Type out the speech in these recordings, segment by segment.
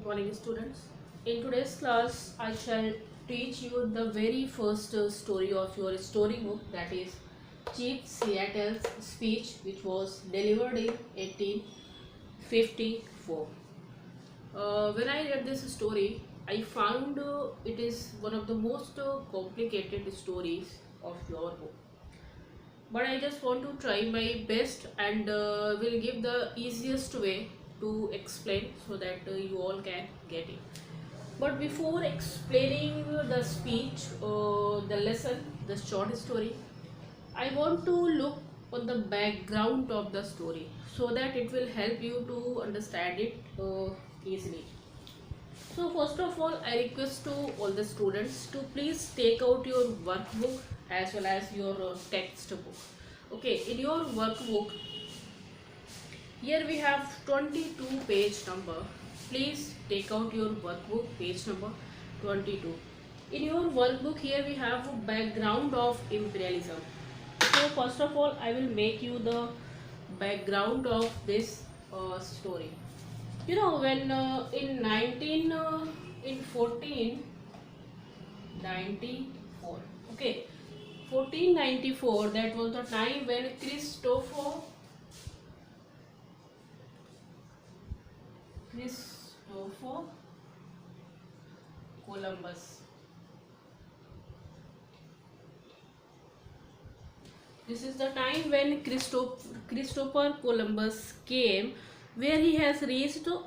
morning students. In today's class I shall teach you the very first story of your storybook, that is Chief Seattle's speech, which was delivered in 1854. When I read this story, I found it is one of the most complicated stories of your book. But I just want to try my best and will give the easiest way to explain so that you all can get it. But before explaining the speech, the lesson, the short story, I want to look on the background of the story so that it will help you to understand it easily. So first of all, I request to all the students to please take out your workbook as well as your textbook. Okay, in your workbook, here we have 22 page number. Please take out your workbook page number 22. In your workbook, here we have a background of imperialism. So first of all, I will make you the background of this story. You know, when in 1494, okay, 1494, that was the time when Christopher Columbus. This is the time when Christopher Columbus came, where he has reached the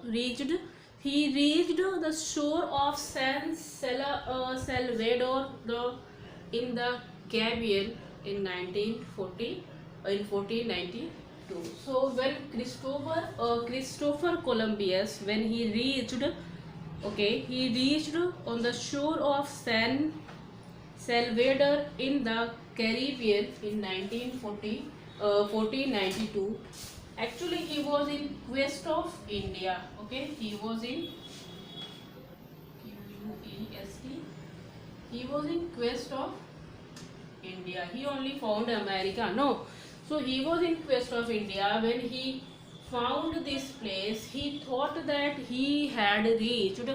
shore of San Salvador in the Caribbean in 1492. So when Christopher Columbus, when he reached on the shore of San Salvador in the Caribbean in 1492. Actually, he was in quest of India. Okay, he was in QUEST. He was in quest of India. He only found America. No, so he was in quest of India. When he found this place, he thought that he had reached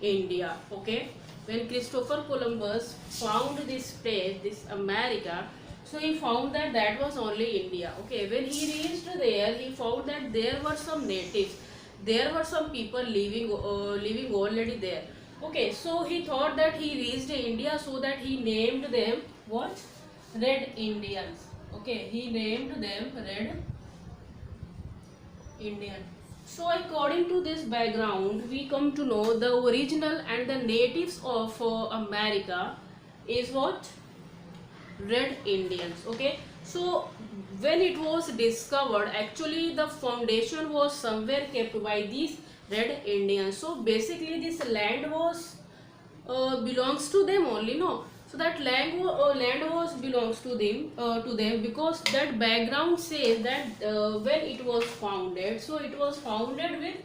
India. Okay, when Christopher Columbus found this place, this America, so he found that that was only India. Okay, when he reached there, he found that there were some natives, there were some people living already there. Okay, so he thought that he reached India, so that he named them what? Red Indians. Okay, he named them Red Indian. So according to this background, we come to know the original and the natives of America is what? Red Indians. Okay, so when it was discovered, actually the foundation was somewhere kept by these Red Indians. So basically this land was belongs to them only, no? So that land was belongs to them because that background says that when it was founded, so it was founded with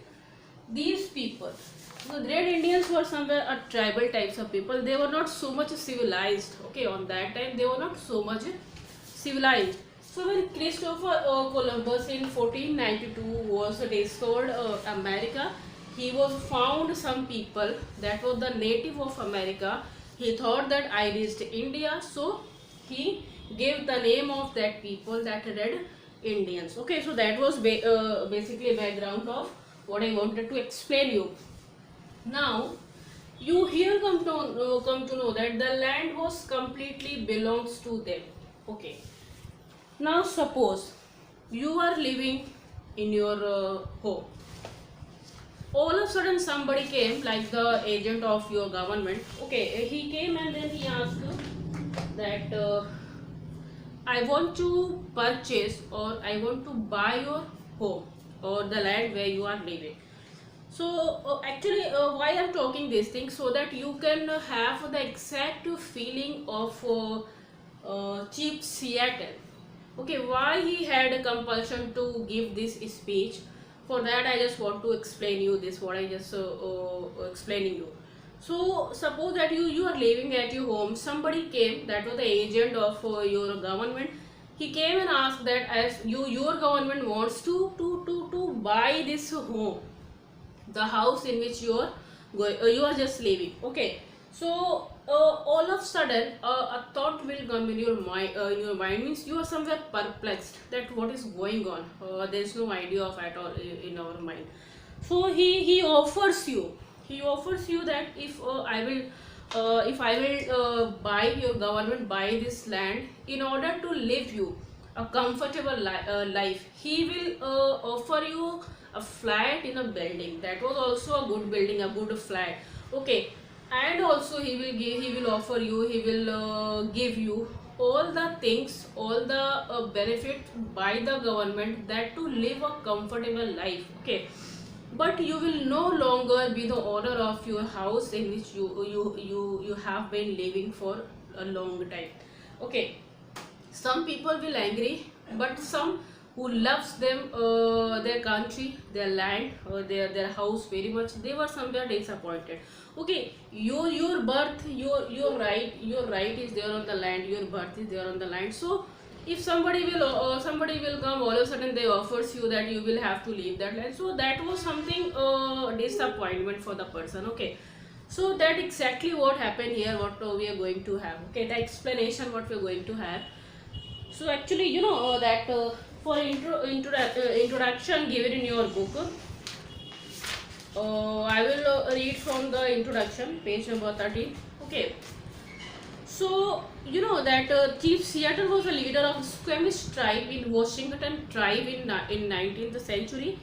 these people. So the Red Indians were somewhere a tribal types of people. They were not so much civilized. Okay, on that time they were not so much civilized. So when Christopher Columbus in 1492 was discovered America, he was found some people that was the native of America. He thought that I reached India, so he gave the name of that people, that Red Indians. Okay, so that was basically a background of what I wanted to explain you. Now you here come to know that the land was completely belongs to them. Okay, now suppose you are living in your home. All of a sudden somebody came, like the agent of your government. Okay, he came and then he asked that I want to purchase or I want to buy your home or the land where you are living. So actually why I'm talking these things, so that you can have the exact feeling of Chief Seattle. Okay, why he had a compulsion to give this speech. For that I just want to explain you this, what I just explaining you. So suppose that you are living at your home, somebody came, that was the agent of your government. He came and asked that as your government wants to buy this home, the house in which you are you are just leaving. Okay, so all of sudden a thought will come in your mind. In your mind means you are somewhere perplexed that what is going on. There is no idea of at all in our mind. So he offers you, that if I will buy, your government buy this land in order to live you a comfortable life. He will offer you a flat in a building. That was also a good building, a good flat. Okay, and also he will offer you, he will give you all the things, all the benefit by the government, that to live a comfortable life. Okay, but you will no longer be the owner of your house in which you have been living for a long time. Okay, some people will angry, but some who loves them, their country, their land, their house very much, they were somewhere disappointed. Okay, your birth, your right is there on the land, your birth is there on the land. So if somebody will come, all of a sudden they offers you that you will have to leave that land, so that was something disappointment for the person. Okay, so that exactly what happened here, what we are going to have. Okay, the explanation what we are going to have. So actually, that for introduction given in your book, I will read from the introduction, page number 13. Okay. So that Chief Seattle was a leader of Squamish tribe in Washington tribe in 19th century.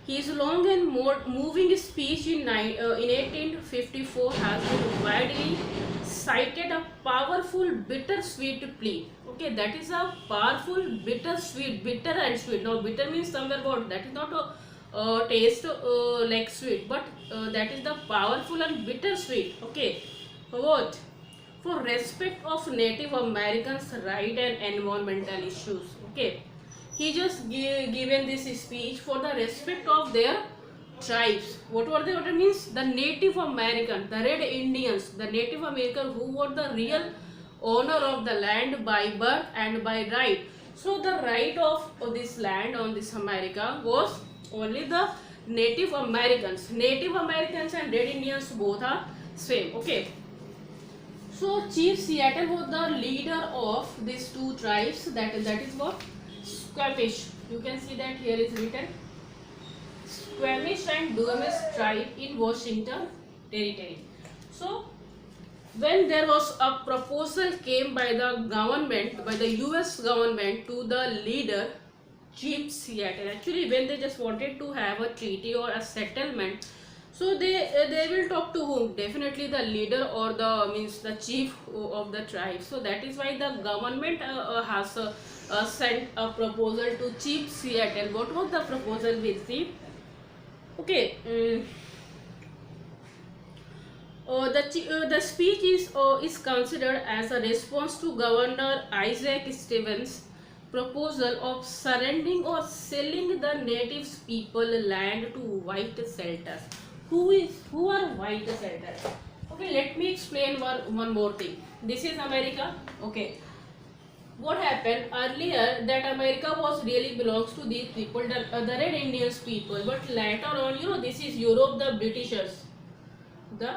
His long and moving speech in 1854 has been widely cited a powerful bittersweet plea. Okay, that is a powerful bittersweet, bitter and sweet. Now bitter means somewhere what, that is not a taste like sweet, but that is the powerful and bittersweet. Okay, what? For respect of Native Americans' right and environmental issues. Okay, he just given this speech for the respect of their tribes. What were they? What it means? The Native American, the Red Indians, the Native American who were the real owner of the land by birth and by right. So the right of this land on this America was only the Native Americans. Native Americans and Red Indians both are same. Okay. So Chief Seattle was the leader of these two tribes. That is what? Squamish. You can see that here is written Squamish and Duwamish tribe in Washington Territory. So when there was a proposal came by the government, by the US government to the leader Chief Seattle. Actually, when they just wanted to have a treaty or a settlement, so they will talk to whom? Definitely the leader or the chief of the tribe. So that is why the government has sent a proposal to Chief Seattle. What was the proposal we see? Okay. The speech is considered as a response to Governor Isaac Stevens' proposal of surrendering or selling the natives people land to white settlers. Who are white settlers? Okay, let me explain one more thing. This is America. Okay, what happened earlier, that America was really belongs to these people, the Red Indians people, but later on, this is Europe, the Britishers, the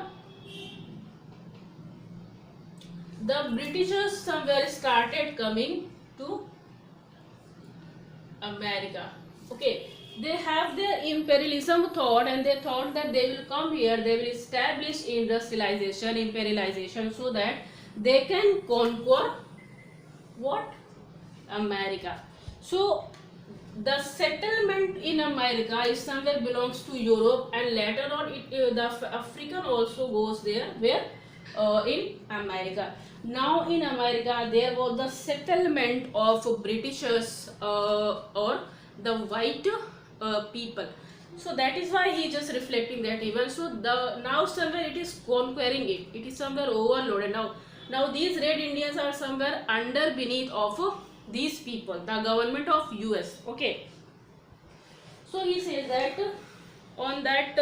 Britishers somewhere started coming to America. Okay, they have their imperialism thought, and they thought that they will come here, they will establish industrialization, imperialization, so that they can conquer what? America. So the settlement in America is somewhere belongs to Europe, and later on the African also goes there, where in America. Now in America there was the settlement of Britishers or the white people. So that is why he just reflecting that even. So now somewhere it is conquering it. It is somewhere overloaded. Now these Red Indians are somewhere under beneath of these people, the government of US. Okay. So he says that on that.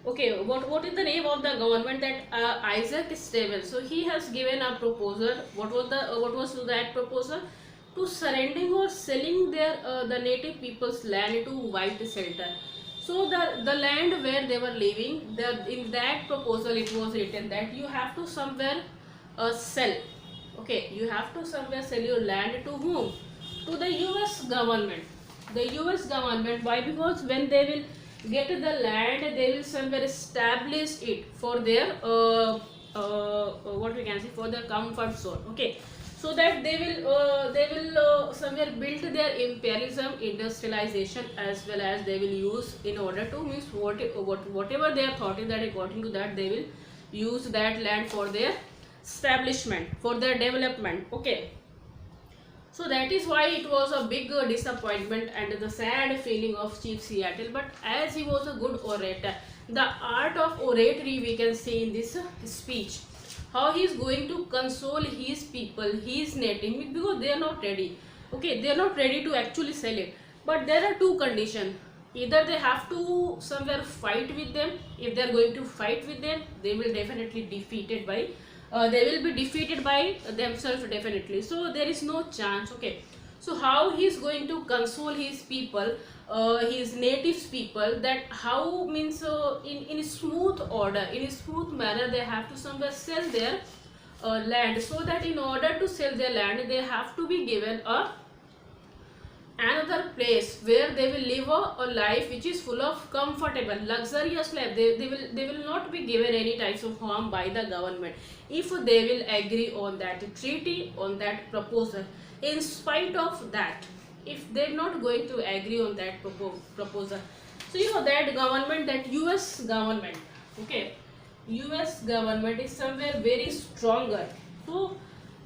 Okay, what is the name of the government? That Isaac Stevens. So he has given a proposal. What was that proposal? To surrendering or selling their the native people's land to white settler. So the land where they were living, in that proposal it was written that you have to somewhere sell. Okay, you have to somewhere sell your land to whom? To the US government. The US government. Why? Because when they will get the land, they will somewhere establish it for their what we can say, for their comfort zone. Okay, so that they will somewhere build their imperialism, industrialization, as well as they will use in order to means whatever their thought is, that according to that they will use that land for their establishment, for their development. Okay, so that is why it was a big disappointment and the sad feeling of Chief Seattle. But as he was a good orator, the art of oratory we can see in this speech, how he is going to console his people, his native, because they are not ready. Okay, they are not ready to actually sell it. But there are two conditions. Either they have to somewhere fight with them. If they are going to fight with them, they will definitely defeated by they will be defeated by themselves definitely. So there is no chance. Okay, so how he is going to console his people, his native people, that how means in smooth order, in a smooth manner, they have to somewhere sell their land, so that in order to sell their land they have to be given another place where they will live a life which is full of comfortable luxurious life. They will not be given any types of harm by the government if they will agree on that treaty, on that proposal. In spite of that, if they're not going to agree on that proposal, so you know that government, that US government, okay, US government is somewhere very stronger. So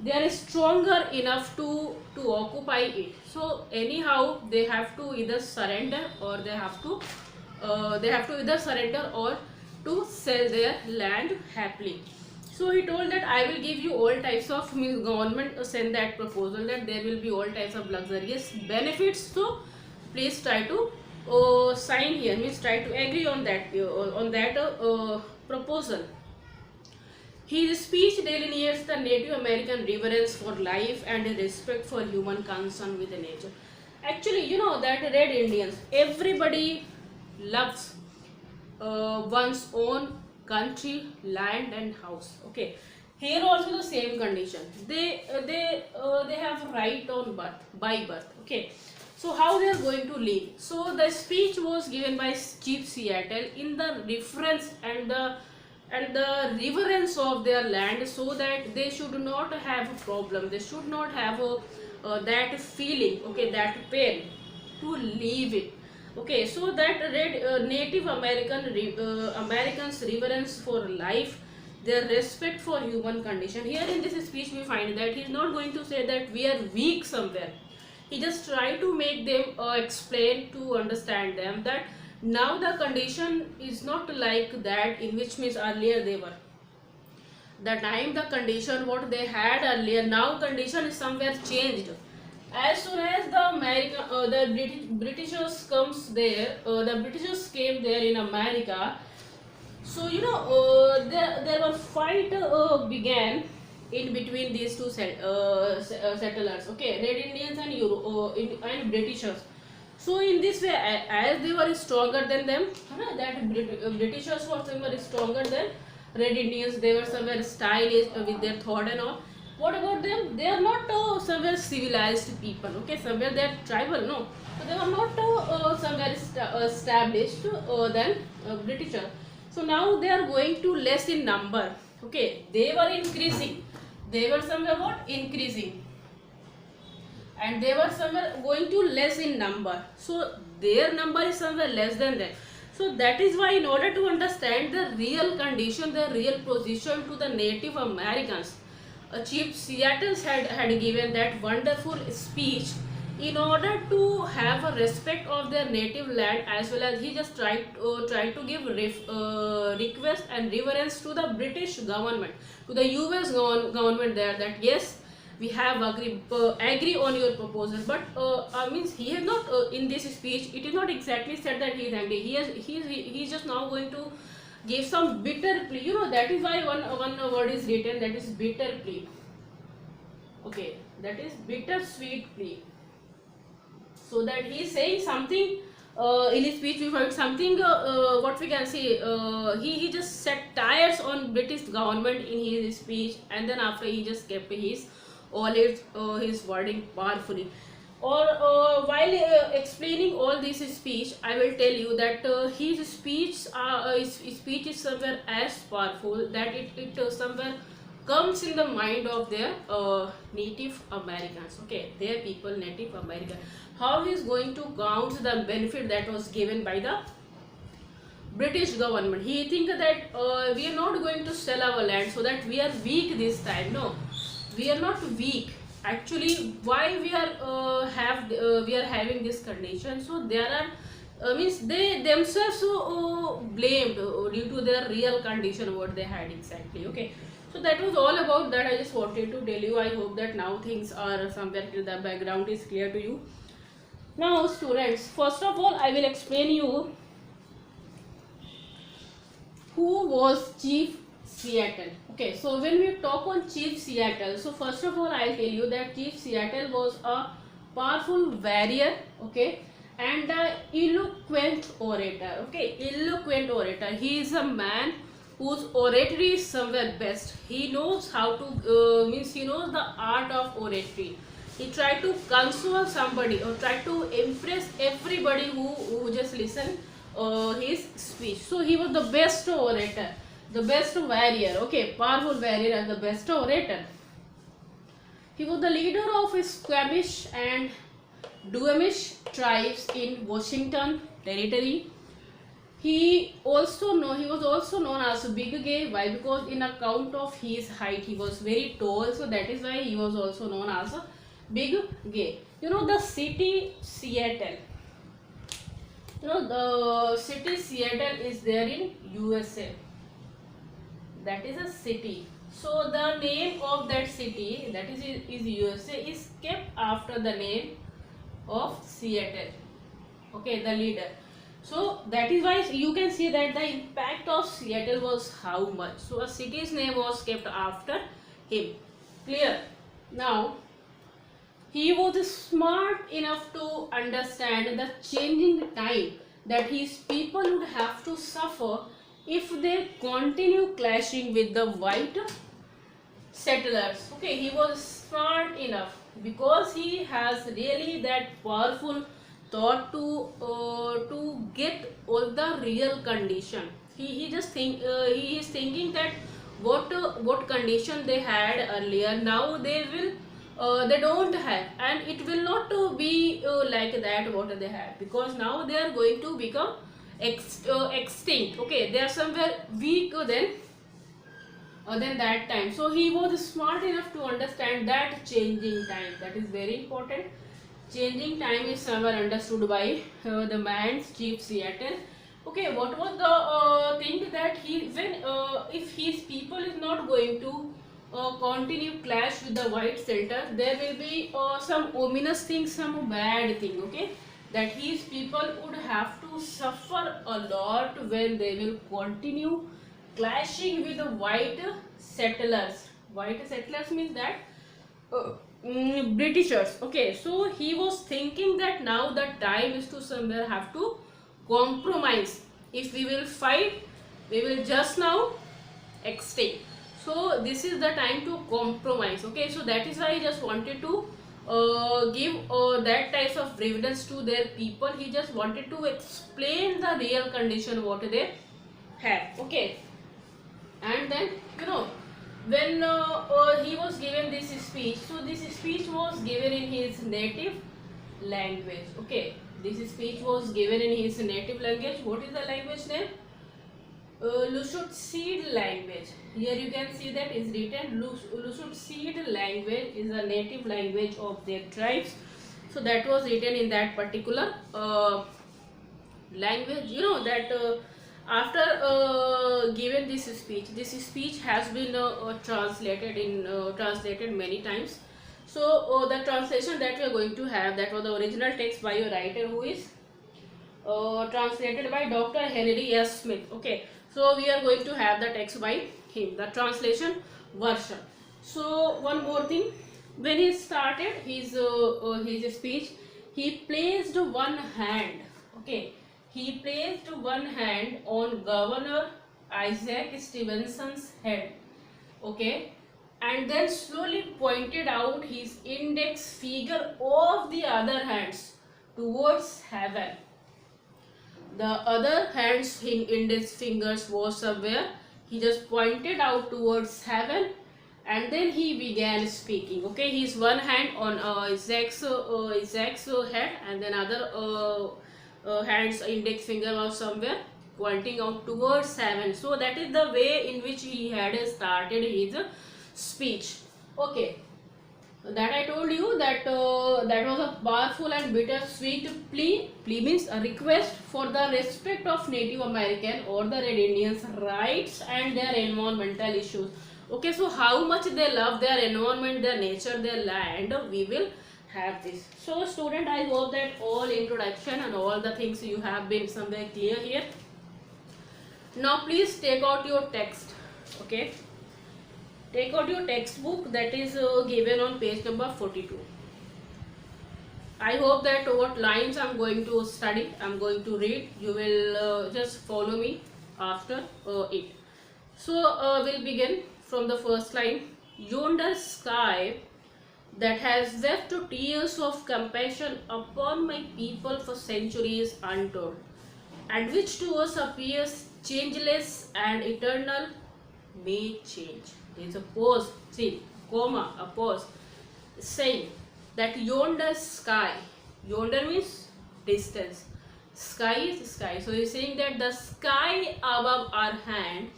they are stronger enough to occupy it. So anyhow they have to either surrender, or they have to either surrender or to sell their land happily. So he told that I will give you all types of, means government send that proposal that there will be all types of luxurious benefits. So please try to sign here, means try to agree on that proposal. His speech delineates the Native American reverence for life and respect for human concern with nature. Actually, you know that Red Indians, everybody loves one's own country, land, and house. Okay, here also the same condition. They have right on birth, by birth. Okay, so how they are going to live? So the speech was given by Chief Seattle in the reference and the reverence of their land, so that they should not have a problem, they should not have that feeling, okay, that pain to leave it. Okay, so that Native Americans reverence for life, their respect for human condition. Here in this speech we find that he is not going to say that we are weak somewhere. He just try to make them explain, to understand them that now the condition is not like that, in which means earlier they were. The time the condition what they had earlier, now condition is somewhere changed. As soon as the Britishers comes there, the Britishers came there in America. So you know there were fight began in between these two settlers. Okay, Red Indians and and Britishers. So in this way, as they were stronger than them, that Britishers were somewhere stronger than Red Indians. They were somewhere stylish with their thought and all. What about them? They are not somewhere civilized people. Okay, somewhere they are tribal. No, so they were not somewhere established than Britishers. So now they are going to less in number. Okay, they were increasing. They were somewhere what? Increasing. And they were somewhere going to less in number, so their number is somewhere less than that. So that is why, in order to understand the real condition, the real position to the Native Americans, Chief Seattle had given that wonderful speech in order to have a respect of their native land, as well as he just tried to give request and reverence to the British government, to the US government there, that yes, we have agree on your proposal. But means he has not in this speech it is not exactly said that he is angry. He is just now going to give some bitter plea. You know, that is why one word is written, that is bitter plea. Okay, that is bitter sweet plea. So that he is saying something in his speech we find something, what we can say, he just set tires on British government in his speech, and then after he just kept his wording powerfully. Or while explaining all this speech, I will tell you that his speech is somewhere as powerful that it somewhere comes in the mind of their Native Americans. Okay, their people, Native American. How he is going to count the benefit that was given by the British government. He think that we are not going to sell our land so that we are weak this time. No, we are not weak. Actually, why we are having this condition? So there are means they themselves blamed due to their real condition what they had exactly. Okay, so that was all about that. I just wanted to tell you. I hope that now things are somewhere clear, the background is clear to you. Now, students, first of all, I will explain you who was Chief Seattle. Okay, so when we talk on Chief Seattle, so first of all I'll tell you that Chief Seattle was a powerful warrior, okay, and a eloquent orator. Okay, eloquent orator. He is a man whose oratory is somewhere best. He knows how to means he knows the art of oratory. He tried to console somebody or try to impress everybody who just listen his speech. So he was the best orator, the best warrior, okay, powerful warrior and the best orator. He was the leader of Squamish and Duwamish tribes in Washington Territory. He was also known as Big Gay. Why? Because in account of his height, he was very tall, so that is why he was also known as a Big Gay. You know the city Seattle. You know the city Seattle is there in USA. That is a city. So the name of that city, that is USA, is kept after the name of Seattle. Okay, the leader. So that is why you can see that the impact of Seattle was how much. So a city's name was kept after him. Clear? Now, he was smart enough to understand the changing time that his people would have to suffer if they continue clashing with the white settlers. Okay, he was smart enough because he has really that powerful thought to get all the real condition. He just he is thinking that what condition they had earlier now they don't have, and it will not be like that what they have, because now they are going to become extinct. Okay, they are somewhere weaker than that time. So he was smart enough to understand that changing time, that is very important. Changing time is somewhere understood by the man's Chief Seattle. Okay, what was the thing that if his people is not going to continue clash with the white settler, there will be some ominous thing, some bad thing. Okay, that his people would have to suffer a lot when they will continue clashing with the white settlers. White settlers means that Britishers. Okay, so he was thinking that now the time is to somewhere have to compromise. If we will fight, we will just now extinct. So this is the time to compromise. Okay, so that is why I just wanted to give that types of evidence to their people. He just wanted to explain the real condition what they have. Okay, and then when he was given this speech, so this speech was given in his native language. Okay, this speech was given in his native language. What is the language name? Lushootseed language. Here you can see that is written Lushootseed language is a native language of their tribes. So that was written in that particular language. That after given this speech has been translated many times. So the translation that we are going to have, that was the original text by a writer who is translated by Dr. Henry S. Smith. Okay, so we are going to have the text by him, the translation version. So one more thing, when he started his speech, he placed one hand. Okay, he placed one hand on Governor Isaac Stevenson's head. Okay, and then slowly pointed out his index finger of the other hands towards heaven. The other hand's index fingers was somewhere. He just pointed out towards heaven, and then he began speaking. Okay, his one hand on Isaac's head, and then other hand's index finger was somewhere pointing out towards heaven. So that is the way in which he had started his speech. Okay, that I told you that that was a powerful and bittersweet plea. Plea means a request for the respect of Native American or the Red Indians' rights and their environmental issues. Okay, so how much they love their environment, their nature, their land, we will have this. So student, I hope that all introduction and all the things you have been somewhere clear here. Now please take out your text. Okay, take out your textbook that is given on page number 42. I hope that what lines I'm going to study, I'm going to read, you will just follow me after it. So we'll begin from the first line. Yonder sky that has wept tears of compassion upon my people for centuries untold, and which to us appears changeless and eternal, may change. There is a pause, see, comma, a pause, saying that yonder sky, yonder means distance, sky is sky. So he is saying that the sky above our hand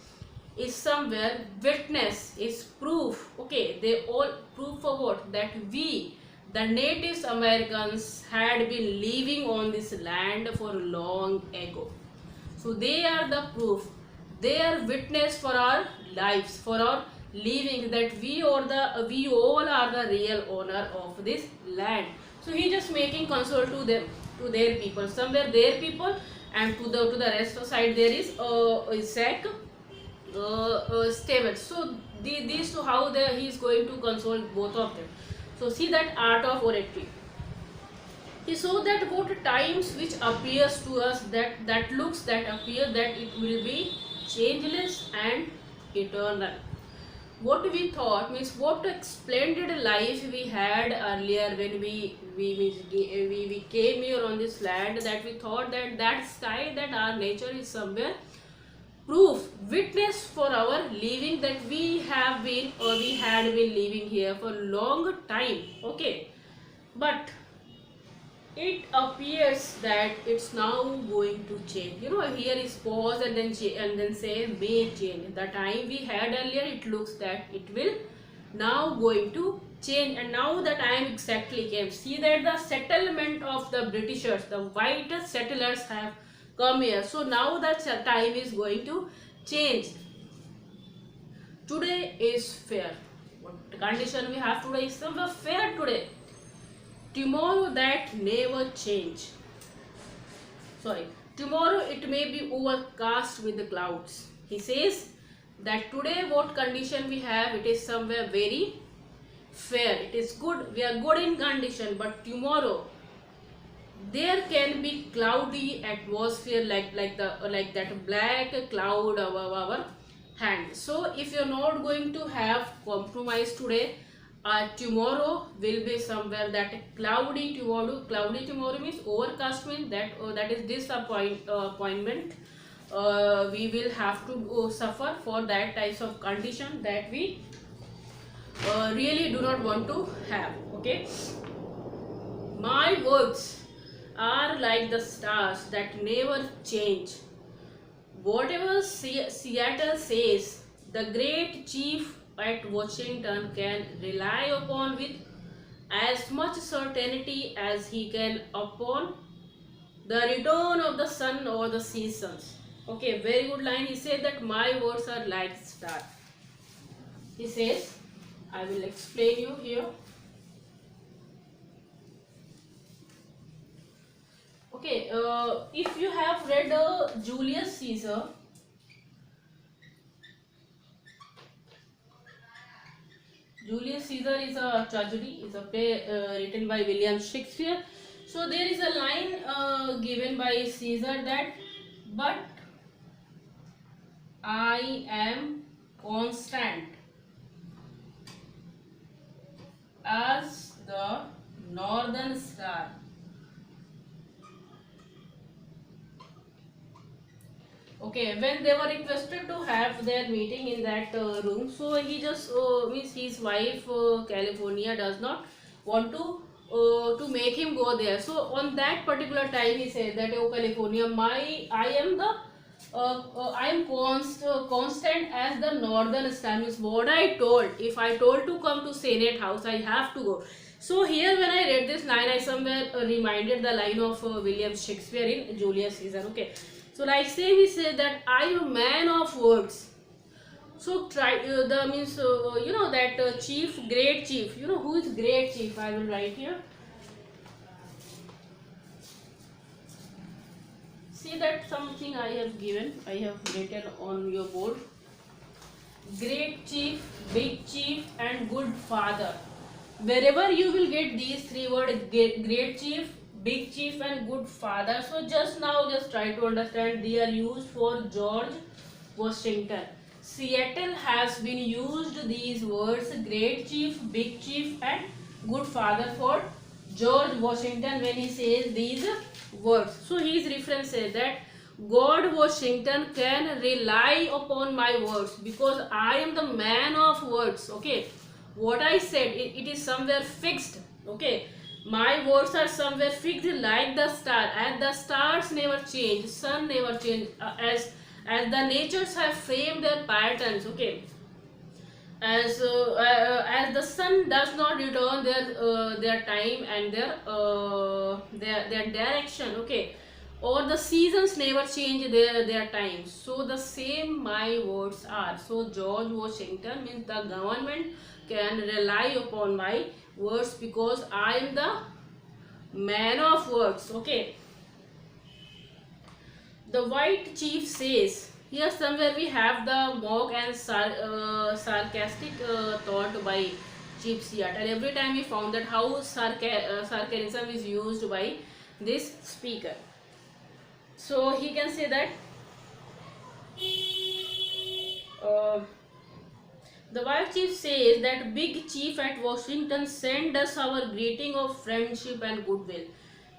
is somewhere witness, is proof. Okay, they all proof for what? That we, the natives Americans, had been living on this land for long ago. So they are the proof, they are witness for our lives, for our living, that we all are the real owner of this land. So he just making console to them, to their people, somewhere their people, and to the rest of side there is Isaac Stevens. So these two, how he is going to console both of them. So see that art of oratory. He saw that what times which appears to us, that looks, that appear, that it will be changeless and eternal. What we thought means what splendid life we had earlier when we came here on this land, that we thought that sky, that our nature is somewhere proof, witness for our living, that we have been or we had been living here for long time. Okay, but it appears that it's now going to change. You know, here is pause and then say may change. The time we had earlier, it looks that it will now going to change, and now the time exactly came. See that the settlement of the Britishers, the white settlers have come here. So now the time is going to change. Today is fair. What condition we have today is somewhere fair today. Tomorrow that never change. Sorry, tomorrow it may be overcast with the clouds. He says that today what condition we have, it is somewhere very fair. It is good. We are good in condition, but tomorrow there can be cloudy atmosphere, like that black cloud above our hand. So if you are not going to have compromise today, tomorrow will be somewhere that cloudy tomorrow. Cloudy tomorrow means overcast, means that is disappointment. We will have to suffer for that types of condition that we really do not want to have. Okay, my words are like the stars that never change. Whatever Seattle says, the great chief at Washington can rely upon with as much certainty as he can upon the return of the sun or the seasons. Okay, very good line. He said that my words are like stars. He says, I will explain you here. Okay, if you have read Julius Caesar, Julius Caesar is a tragedy, is a play written by William Shakespeare. So there is a line given by Caesar that, but I am constant as the northern star. Okay, when they were requested to have their meeting in that room, so he just means his wife California does not want to make him go there. So on that particular time, he said that, oh California, I am constant as the northern star. Means what I told. If I told to come to Senate House, I have to go. So here, when I read this line, I somewhere reminded the line of William Shakespeare in Julius Caesar. Okay, so like same he said that I am a man of words. So try the means that chief, great chief. You know who is great chief? I will write here. See that something I have given. I have written on your board. Great chief, big chief, and good father. Wherever you will get these three words, great chief, big chief, and good father. So just now, just try to understand they are used for George Washington. Seattle has been used these words, great chief, big chief, and good father for George Washington when he says these words. So his reference says that God Washington can rely upon my words because I am the man of words. Okay, what I said, it is somewhere fixed. Okay, my words are somewhere fixed like the star, and the stars never change, sun never change, as the natures have framed their patterns. Okay, as the sun does not return their time and their direction. Okay, or the seasons never change their time, so the same my words are. So George Washington means the government can rely upon my words because I am the man of words. Okay, the white chief says, here somewhere we have the mock and sarcastic thought by Chief Seattle. Every time we found that how sarcasm is used by this speaker. So he can say that the white chief says that big chief at Washington send us our greeting of friendship and goodwill.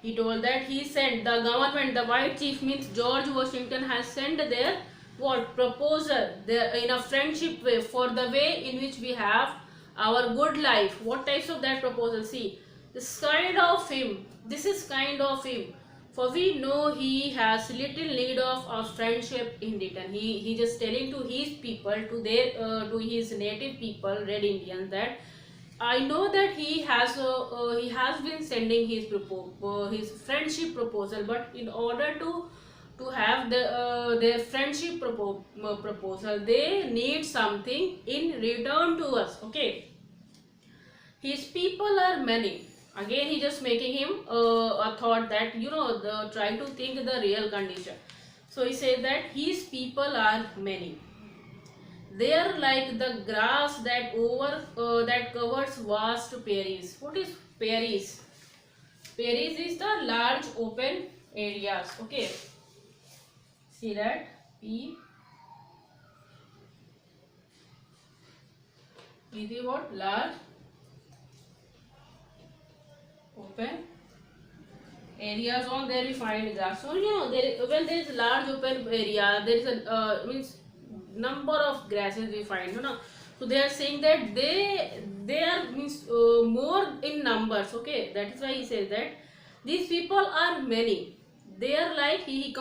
He told that he sent the government, the white chief means George Washington has sent their what proposal there in a friendship way for the way in which we have our good life. What types of that proposal? See, this kind of him. This is kind of him. For we know he has little need of our friendship in return. He just telling to his people, to his native people, Red Indians, that I know that he has been sending his friendship proposal, but in order to have their friendship proposal, they need something in return to us. Okay, his people are many. Again, he just making him a thought that try to think the real condition. So he said that his people are many. They are like the grass that covers vast prairies. What is prairies? Prairies is the large open areas. Okay. See that? P. Is it what? Large open areas. On there we find grass. So when there is large open area, there is a means number of grasses we find. So they are saying that they are means more in numbers. Okay, that is why he says that these people are many. They are like he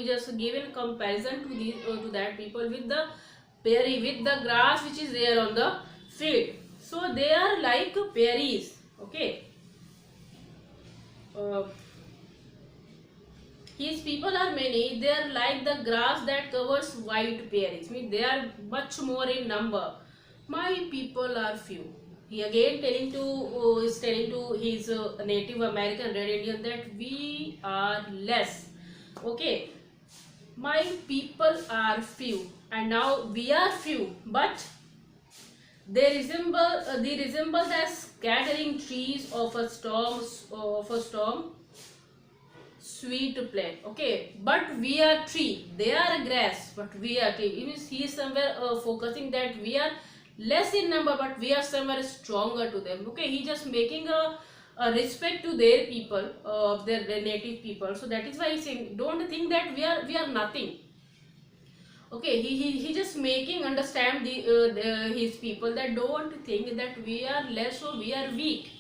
just given comparison to these to that people with the prairie, with the grass which is there on the field. So they are like prairies. Okay. His people are many. They are like the grass that covers white prairies. Means they are much more in number. My people are few. He again is telling to his Native American Red Indian that we are less. Okay, my people are few, and now we are few, but They resemble the scattering trees of a storm sweet plant. Okay, but we are tree, they are grass, but we are tree. It means he is somewhere focusing that we are less in number, but we are somewhere stronger to them. Okay, he just making a respect to their people, their native people. So that is why he's saying, don't think that we are nothing. Okay, he just making understand his people that don't think that we are less or we are weak.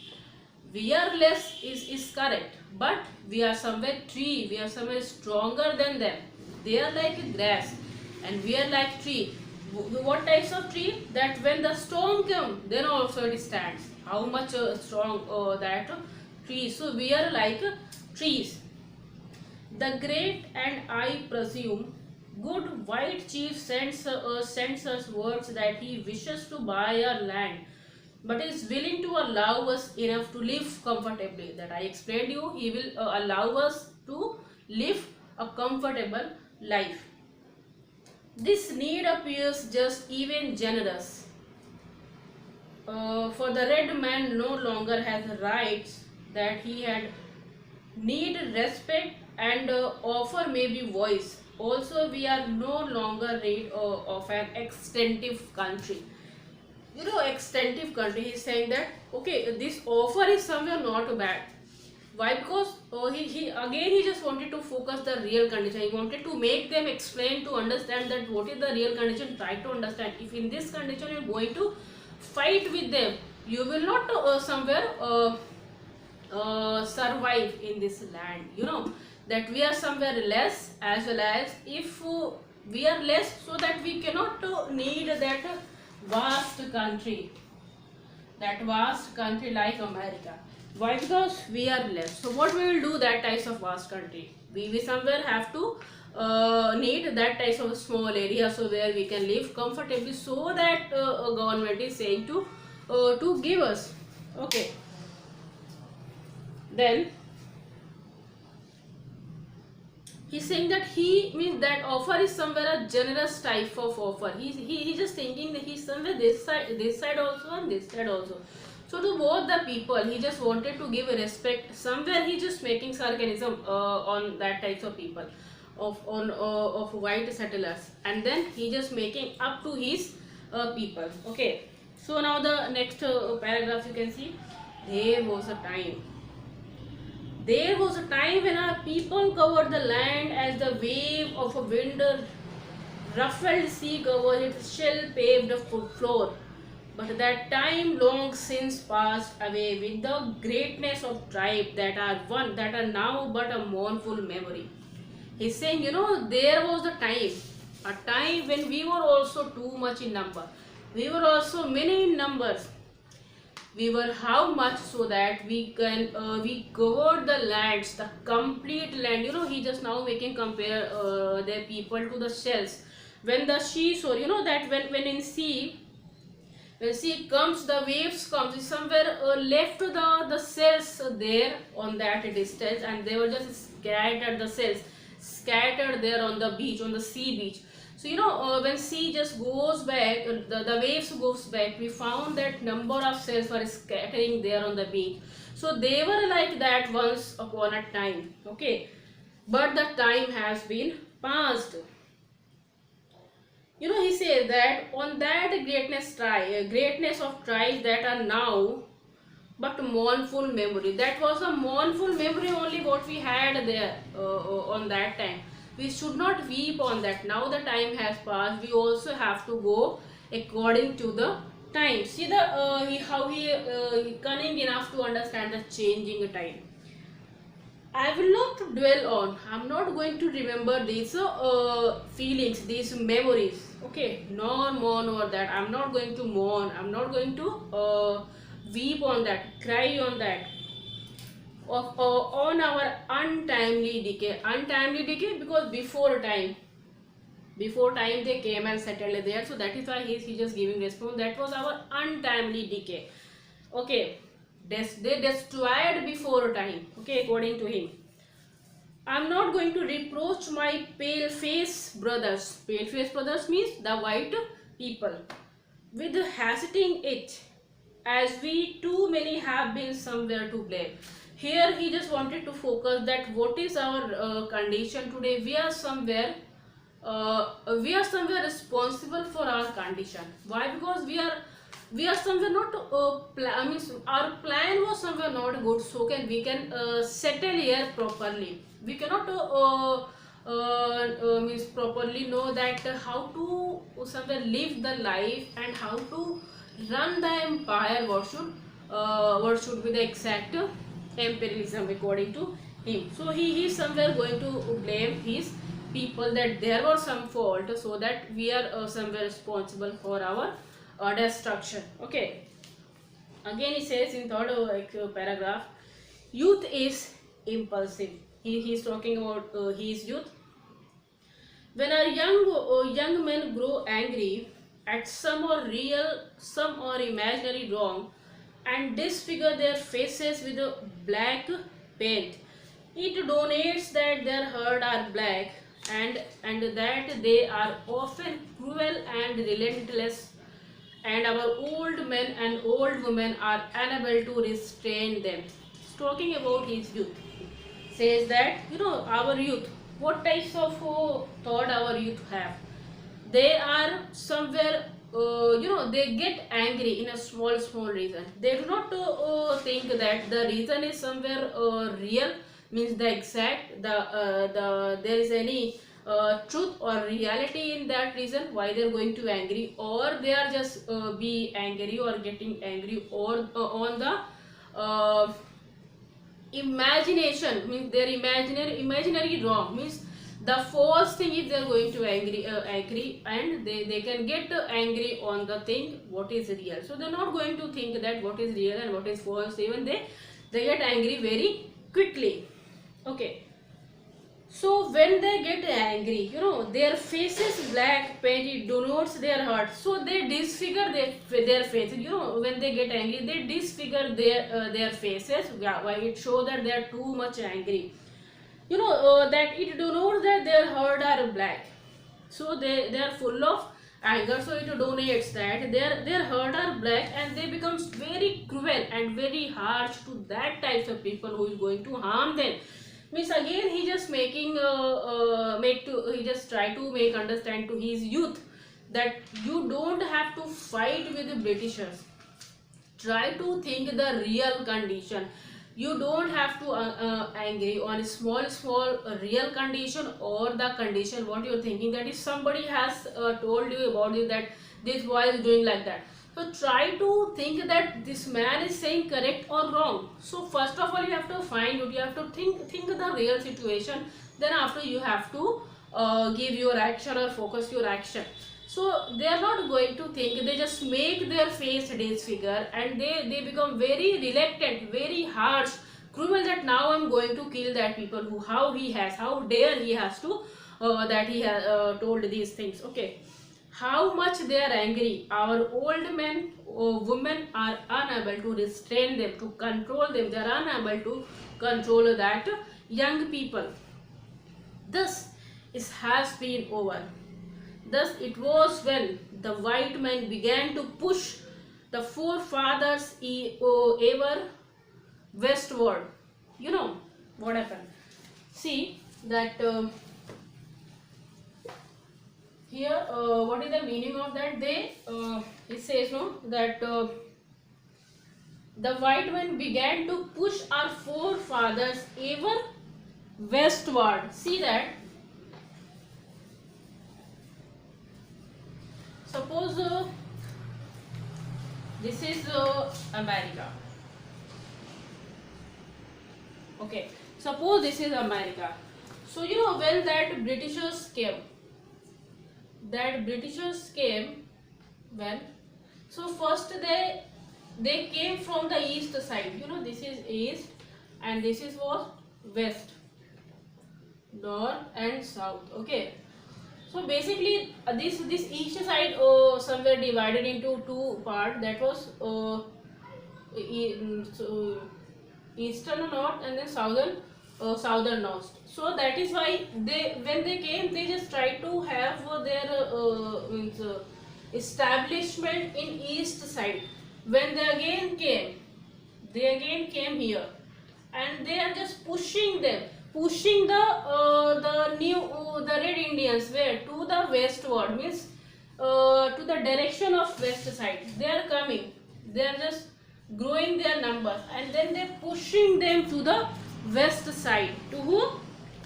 We are less is correct, but we are somewhere tree, we are somewhere stronger than them. They are like grass and we are like tree. What types of tree? That when the storm comes, then also it stands. How much strong that tree. So we are like trees. The great and I presume good white chief sends us words that he wishes to buy our land, but is willing to allow us enough to live comfortably. That I explained you, he will allow us to live a comfortable life. This need appears just even generous. For the red man no longer has rights that he had need respect and offer maybe voice. Also, we are no longer rid of an extensive country. You know, extensive country. He's saying that okay, this offer is somewhere not bad. Why? Because he just wanted to focus the real condition. He wanted to make them explain to understand that what is the real condition. Try to understand. If in this condition you are going to fight with them, you will not somewhere survive in this land. You know that we are somewhere less, as well as if we are less, so that we cannot need that vast country, like America. Why? Because we are less. So what we will do that types of vast country? We somewhere have to need that types of small area, so where we can live comfortably. So that government is saying to give us. Okay. Then he's saying that he means that offer is somewhere a generous type of offer. He just thinking that he's somewhere this side also and this side also. So to both the people, he just wanted to give a respect. Somewhere he just making sarcasm on that types of people, of white settlers, and then he just making up to his people. Okay. So now the next paragraph you can see. There was a time when our people covered the land as the wave of a wind ruffled sea covers its shell-paved floor. But that time long since passed away with the greatness of tribe that are now but a mournful memory. He's saying, you know, there was a time when we were also too much in number. We were also many in numbers. We were how much so that we covered the lands, the complete land. You know, he just now making compare their people to the shells. When the seashore, you know that when sea comes, the waves comes, somewhere left the cells there on that distance, and they were just scattered there on the beach, on the sea beach. So you know, when sea just goes back, the waves goes back, we found that number of cells were scattering there on the beach. So they were like that once upon a time. Okay, but the time has been passed. You know, he says that on that greatness of tribes that are now but mournful memory. That was a mournful memory only what we had there on that time. We should not weep on that. Now the time has passed. We also have to go according to the time. See the how he cunning enough to understand the changing time. I will not dwell on. I'm not going to remember these feelings, these memories. Okay, nor mourn over that. I'm not going to mourn. I'm not going to weep on that, cry on that. On our untimely decay because before time they came and settled there. So that is why he just giving response. That was our untimely decay. Okay. They destroyed before time. Okay, according to him. I'm not going to reproach my pale face brothers. Pale face brothers means the white people. with hastening it, as we too many have been somewhere to blame. Here he just wanted to focus that what is our condition today. We are somewhere responsible for our condition. Why? Because we are somewhere not I mean, our plan was somewhere not good, so we can settle here properly. We cannot means properly know that how to somewhere live the life and how to run the empire. What should be the exact imperialism according to him. So he is somewhere going to blame his people that there was some fault, so that we are somewhere responsible for our destruction. Okay, again he says in third paragraph, youth is impulsive. He is talking about his youth. When our young men grow angry at some or real, some or imaginary wrong, and disfigure their faces with a black paint, it denotes that their heart are black, and that they are often cruel and relentless, and our old men and old women are unable to restrain them. Talking about his youth, says that our youth, what types of thought our youth have. They are somewhere they get angry in a small reason. They do not think that the reason is somewhere real, means the exact the there is any truth or reality in that reason why they are going to angry, or they are just be angry or getting angry or on the uh, imagination, means their imaginary wrong, means the false thing is they are going to angry, and they can get angry on the thing what is real. So they are not going to think that what is real and what is false. Even they get angry very quickly. Okay, so when they get angry, their faces black paint, it denotes their heart. So they disfigure their faces. When they get angry, they disfigure their faces. Yeah, why? It shows that they are too much angry. That it denotes that their heart are black. So they are full of anger. So it denotes that their heart are black, and they becomes very cruel and very harsh to that types of people who is going to harm them. Means again he just making he just try to make understand to his youth that you don't have to fight with the Britishers. Try to think the real condition. You don't have to angry on a small real condition, or the condition what you're thinking, that if somebody has told you about it that this boy is doing like that. So try to think that this man is saying correct or wrong. So first of all you have to find out, you have to think the real situation. Then after you have to give your action or focus your action. So they are not going to think, they just make their face disfigure, and they become very reluctant, very harsh, cruel, that now I'm going to kill that people who how dare he has to that he has told these things. Okay, how much they are angry. Our old men or women are unable to restrain them, to control them. They are unable to control that young people. Thus has been over. Thus it was when the white man began to push the forefathers ever westward. You know what happened? See that here what is the meaning of that? It says that the white man began to push our forefathers ever westward. See that. Suppose this is America. Okay, suppose this is America. So when that Britishers came, when, so first they came from the east side. This is east, and this is what? West, north and south. Okay, so basically this east side somewhere divided into two part. That was so eastern north, and then southern north. So that is why when they came, they just tried to have their establishment in east side. When they again came here, and they are just pushing the new the red Indians where to the westward, means to the direction of west side. They are coming. They are just growing their numbers, and then they pushing them to the west side. To who?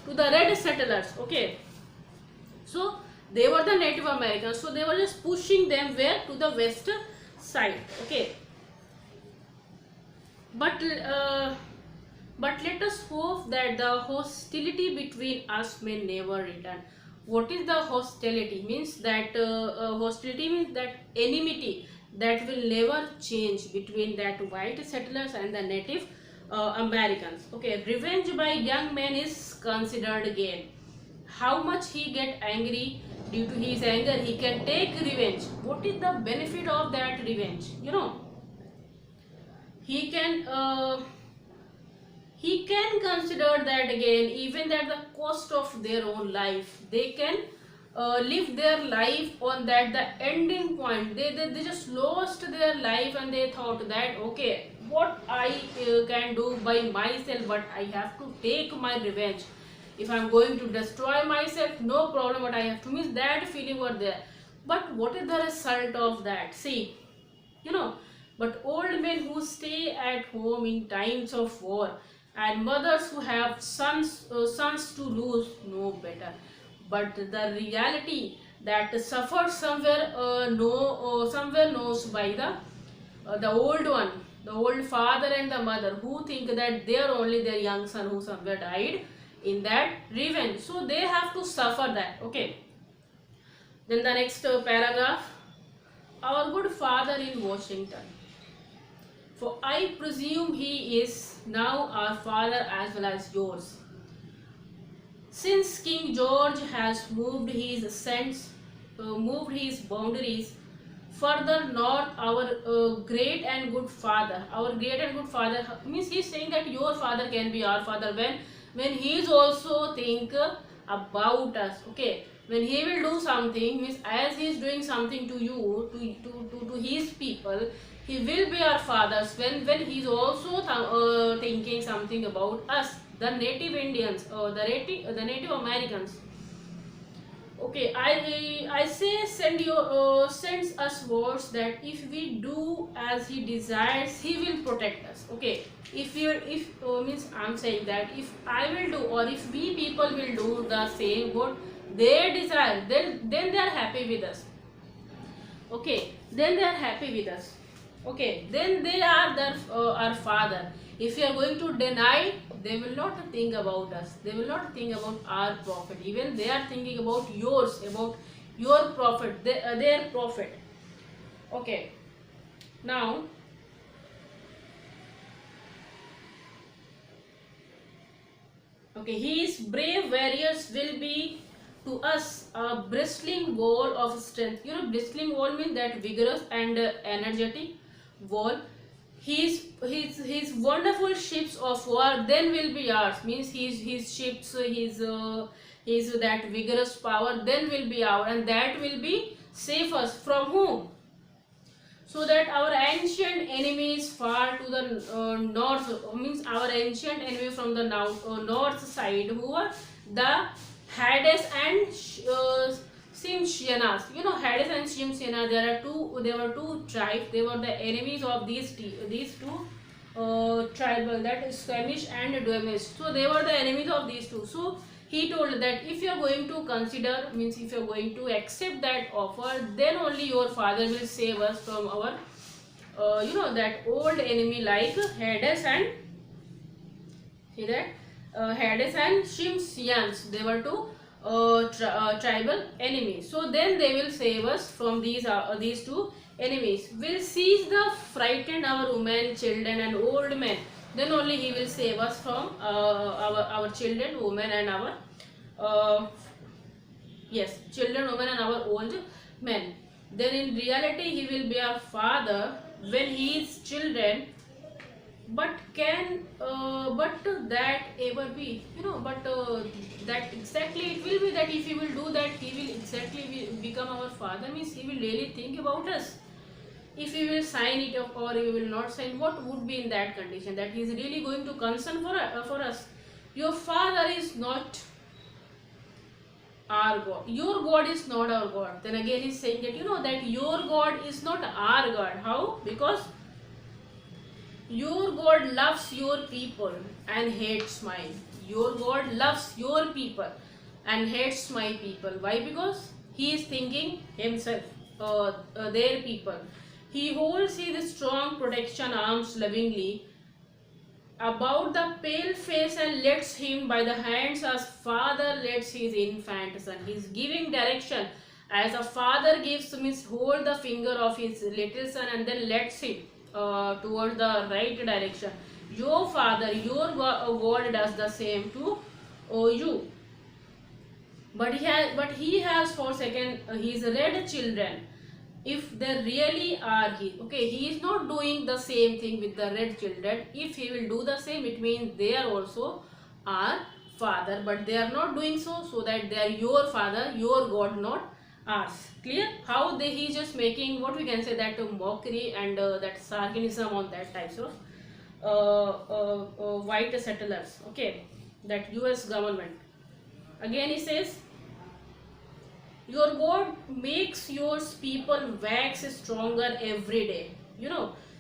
To the red settlers. Okay. So they were the Native Americans. So they were just pushing them where? To the west side. Okay. But let us hope that the hostility between us may never return. What is the hostility? Means that hostility means that enmity that will never change between that white settlers and the Native Americans. Okay, revenge by young man is considered gain. How much he get angry, due to his anger he can take revenge. What is the benefit of that revenge? He can consider that again, even at the cost of their own life. They can live their life on that the ending point. They just lost their life, and they thought that okay, what I can do by myself, but I have to take my revenge. If I'm going to destroy myself, no problem, but I have to miss that feeling were there. But what is the result of that? See, but old men who stay at home in times of war, and mothers who have sons to lose know better. But the reality that suffers somewhere somewhere knows by the old one, the old father and the mother, who think that they are only their young son who somewhere died in that revenge. So they have to suffer that. Okay. Then the next paragraph. Our good father in Washington. For I presume he is now our father as well as yours. Since King George has moved his boundaries further north, our great and good father means he's saying that your father can be our father when he is also think about us. Okay, when he will do something, means as he is doing something to you, to his people, he will be our fathers when he is also thinking something about us, the native Indians, or the native Americans. Okay, I say sends us words that if we do as he desires, he will protect us. Okay, if means I'm saying that if I will do, or if we people will do the same what they desire, then they are happy with us. Okay, then they are happy with us. Okay, then they are our father. If you are going to deny, they will not think about us. They will not think about our profit. Even they are thinking about yours, about your profit, their profit. Okay. Now, okay, his brave warriors will be to us a bristling wall of strength. Bristling wall means that vigorous and energetic wall. His wonderful ships of war then will be ours. Means his ships, his that vigorous power then will be ours, and that will be save us from whom? So that our ancient enemies far to the north, means our ancient enemy from the north side, who are the Hades and Tsimshianas. Hades and Tsimshiana, there were two tribes. They were the enemies of these two tribal, that is Squamish and Duwamish. So they were the enemies of these two. So he told that if you are going to consider, means if you are going to accept that offer, then only your father will save us from our that old enemy like Hades and Hades and Tsimshians. They were two tribal enemies. So then they will save us from these two enemies. Will seize the frightened our women, children and old men. Then only he will save us from our children, women and our children, women and our old men. Then in reality he will be our father when his children but can but that ever be, but that exactly it will be that if he will do that, he will exactly become our father, means he will really think about us. If he will sign it up or he will not sign, what would be in that condition, that he is really going to concern for us. Your father is not our God, your God is not our God. Then again he's saying that, that your God is not our God. How? Because your God loves your people and hates mine. Your God loves your people and hates my people. Why? Because he is thinking himself, their people. He holds his strong protection arms lovingly about the pale face and lets him by the hands as father lets his infant son. He is giving direction as a father gives, means hold the finger of his little son and then lets him towards the right direction. Your father, your God does the same to you. But he has forsaken his red children, if they really are he. Okay, he is not doing the same thing with the red children. If he will do the same, it means they are also our father, but they are not doing so, so that they are your father, your God, not ours. Clear? How he just making, what we can say, that mockery and that sarcasm on that types of white settlers. Okay, that US government. Again he says, your God makes your people wax stronger every day.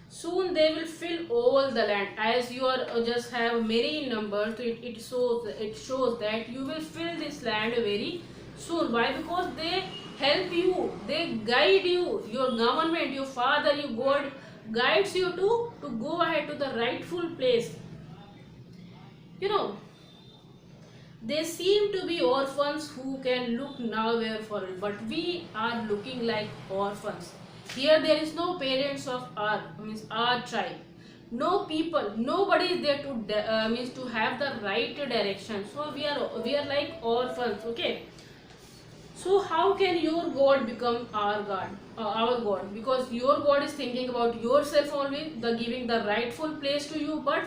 Soon they will fill all the land. As you are just have many numbers, so it shows that you will fill this land very soon. Why? Because they help you, they guide you. Your government, your father, your God guides you to go ahead to the rightful place. You know They seem to be orphans who can look nowhere for it, but we are looking like orphans. Here there is no parents of our tribe, no people, nobody is there to means to have the right direction. So we are like orphans. Okay. So how can your God become our God? Our God, because your God is thinking about yourself only, the giving the rightful place to you, but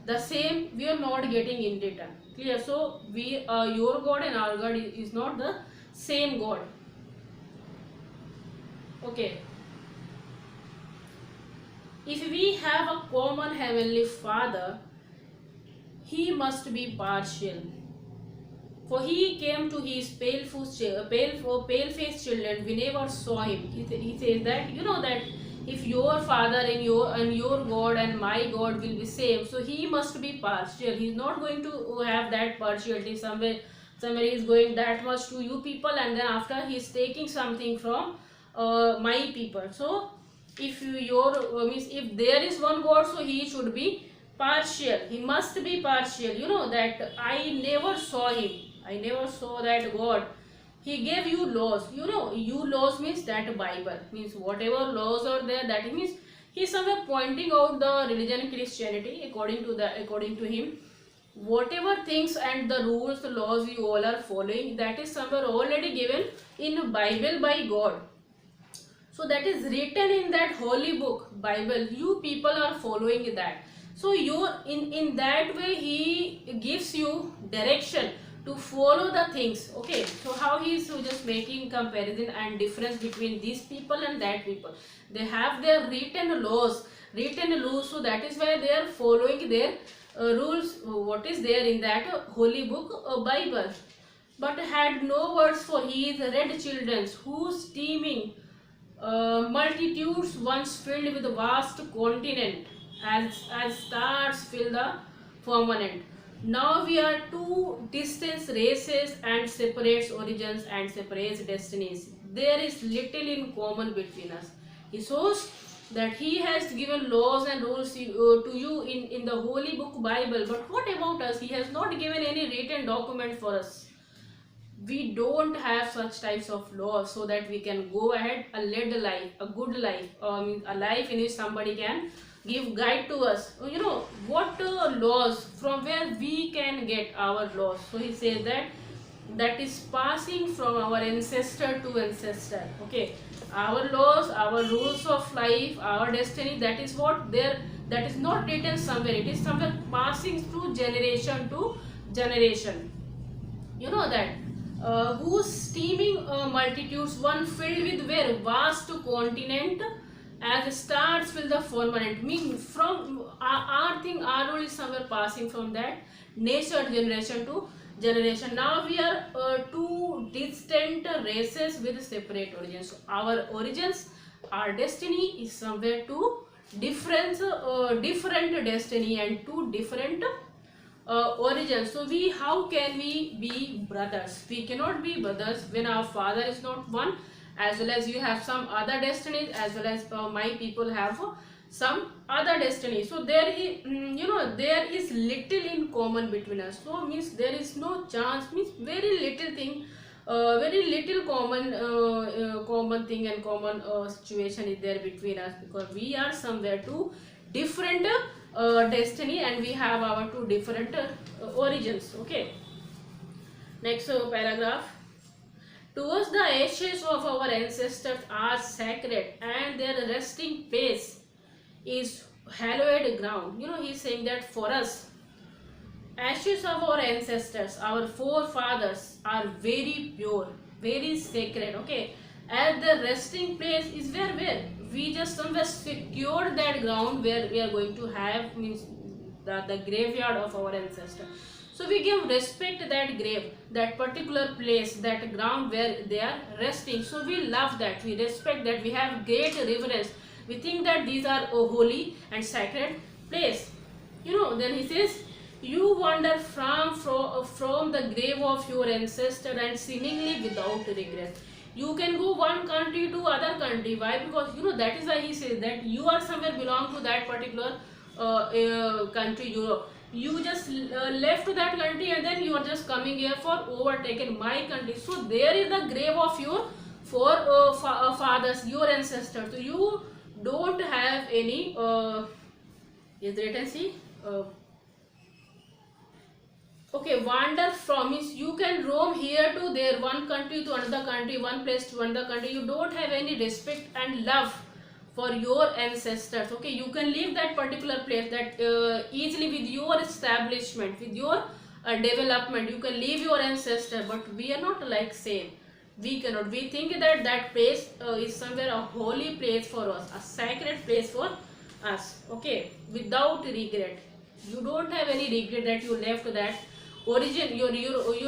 the same we are not getting in return. Clear? So your God and our God is not the same God. Okay. If we have a common heavenly Father, he must be partial. For he came to his pale-faced children. We never saw him. He says that, that if your father and your God and my God will be same, so he must be partial. He is not going to have that partiality. Somewhere he is going that much to you people, and then after he is taking something from my people. So if if there is one God, so he should be partial. He must be partial. That I never saw him. I never saw that God. He gave you laws. You laws means that Bible. Means whatever laws are there, that means he is somewhere pointing out the religion Christianity according to him. Whatever things and the rules, the laws you all are following, that is somewhere already given in Bible by God. So that is written in that holy book, Bible. You people are following that. So in that way he gives you direction to follow the things. Okay, so how he is just making comparison and difference between these people and that people. They have their written laws, so that is why they are following their rules, what is there in that holy book, Bible. But had no words for his red children, whose teeming multitudes once filled with a vast continent, as stars fill the firmament. Now we are two distant races and separate origins and separate destinies. There is little in common between us. He shows that he has given laws and rules to you in the holy book Bible. But what about us? He has not given any written document for us. We don't have such types of laws so that we can go ahead and lead a life, a good life, a life in which somebody can give guide to us. What laws, from where we can get our laws. So he says that is passing from our ancestor to ancestor. Okay, our laws, our rules of life, our destiny, that is what their that is not written somewhere, it is somewhere passing through generation to generation. You know that whose steaming multitudes one filled with where vast continent as stars fill the firmament. Mean from our thing, our role is somewhere passing from that nature generation to generation. Now we are two distant races with separate origins. So our origins, our destiny is somewhere two different destiny and two different origins. So we, how can we be brothers? We cannot be brothers when our father is not one, as well as you have some other destinies, as well as my people have some other destiny. So there is there is little in common between us. So means there is no chance, means very little thing, very little common thing and common situation is there between us, because we are somewhere two different destiny and we have our two different origins. Okay, next paragraph. Towards the ashes of our ancestors are sacred, and their resting place is hallowed ground. He's saying that for us, ashes of our ancestors, our forefathers, are very pure, very sacred. Okay, and the resting place is where we just somewhere secured that ground where we are going to have, means the graveyard of our ancestors. So we give respect to that grave, that particular place, that ground where they are resting. So we love that, we respect that, we have great reverence. We think that these are a holy and sacred place. Then he says, you wander from the grave of your ancestor and seemingly without regret. You can go one country to other country. Why? Because that is why he says that you are somewhere belong to that particular country, Europe. You just left that country and then you are just coming here for overtaken my country. So there is the grave of your fathers, your ancestors. So you don't have any is written, see, okay, wander from means you can roam here to there, one country to another country, one place to another country. You don't have any respect and love for your ancestors. Okay, you can leave that particular place, that easily with your establishment, with your development, you can leave your ancestor. But we are not like same. We cannot. We think that that place is somewhere a holy place for us, a sacred place for us. Okay, without regret. You don't have any regret that you left that origin. Your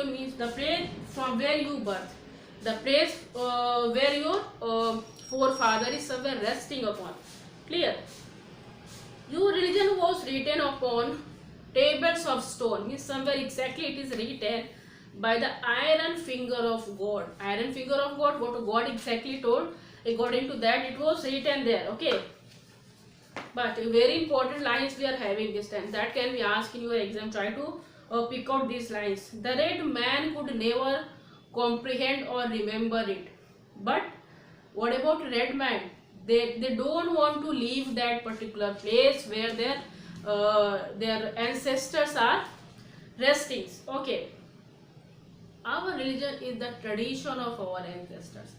means the place from where you birth, the place where your forefather is somewhere resting upon. Clear? Your religion was written upon tables of stone. Means somewhere exactly it is written by the iron finger of God. Iron finger of God, what God exactly told, according to that it was written there. Okay, but very important lines we are having this time, that can be asked in your exam. Try to pick out these lines. The red man could never comprehend or remember it, but what about red man? They don't want to leave that particular place where their ancestors are resting. Okay, our religion is the tradition of our ancestors.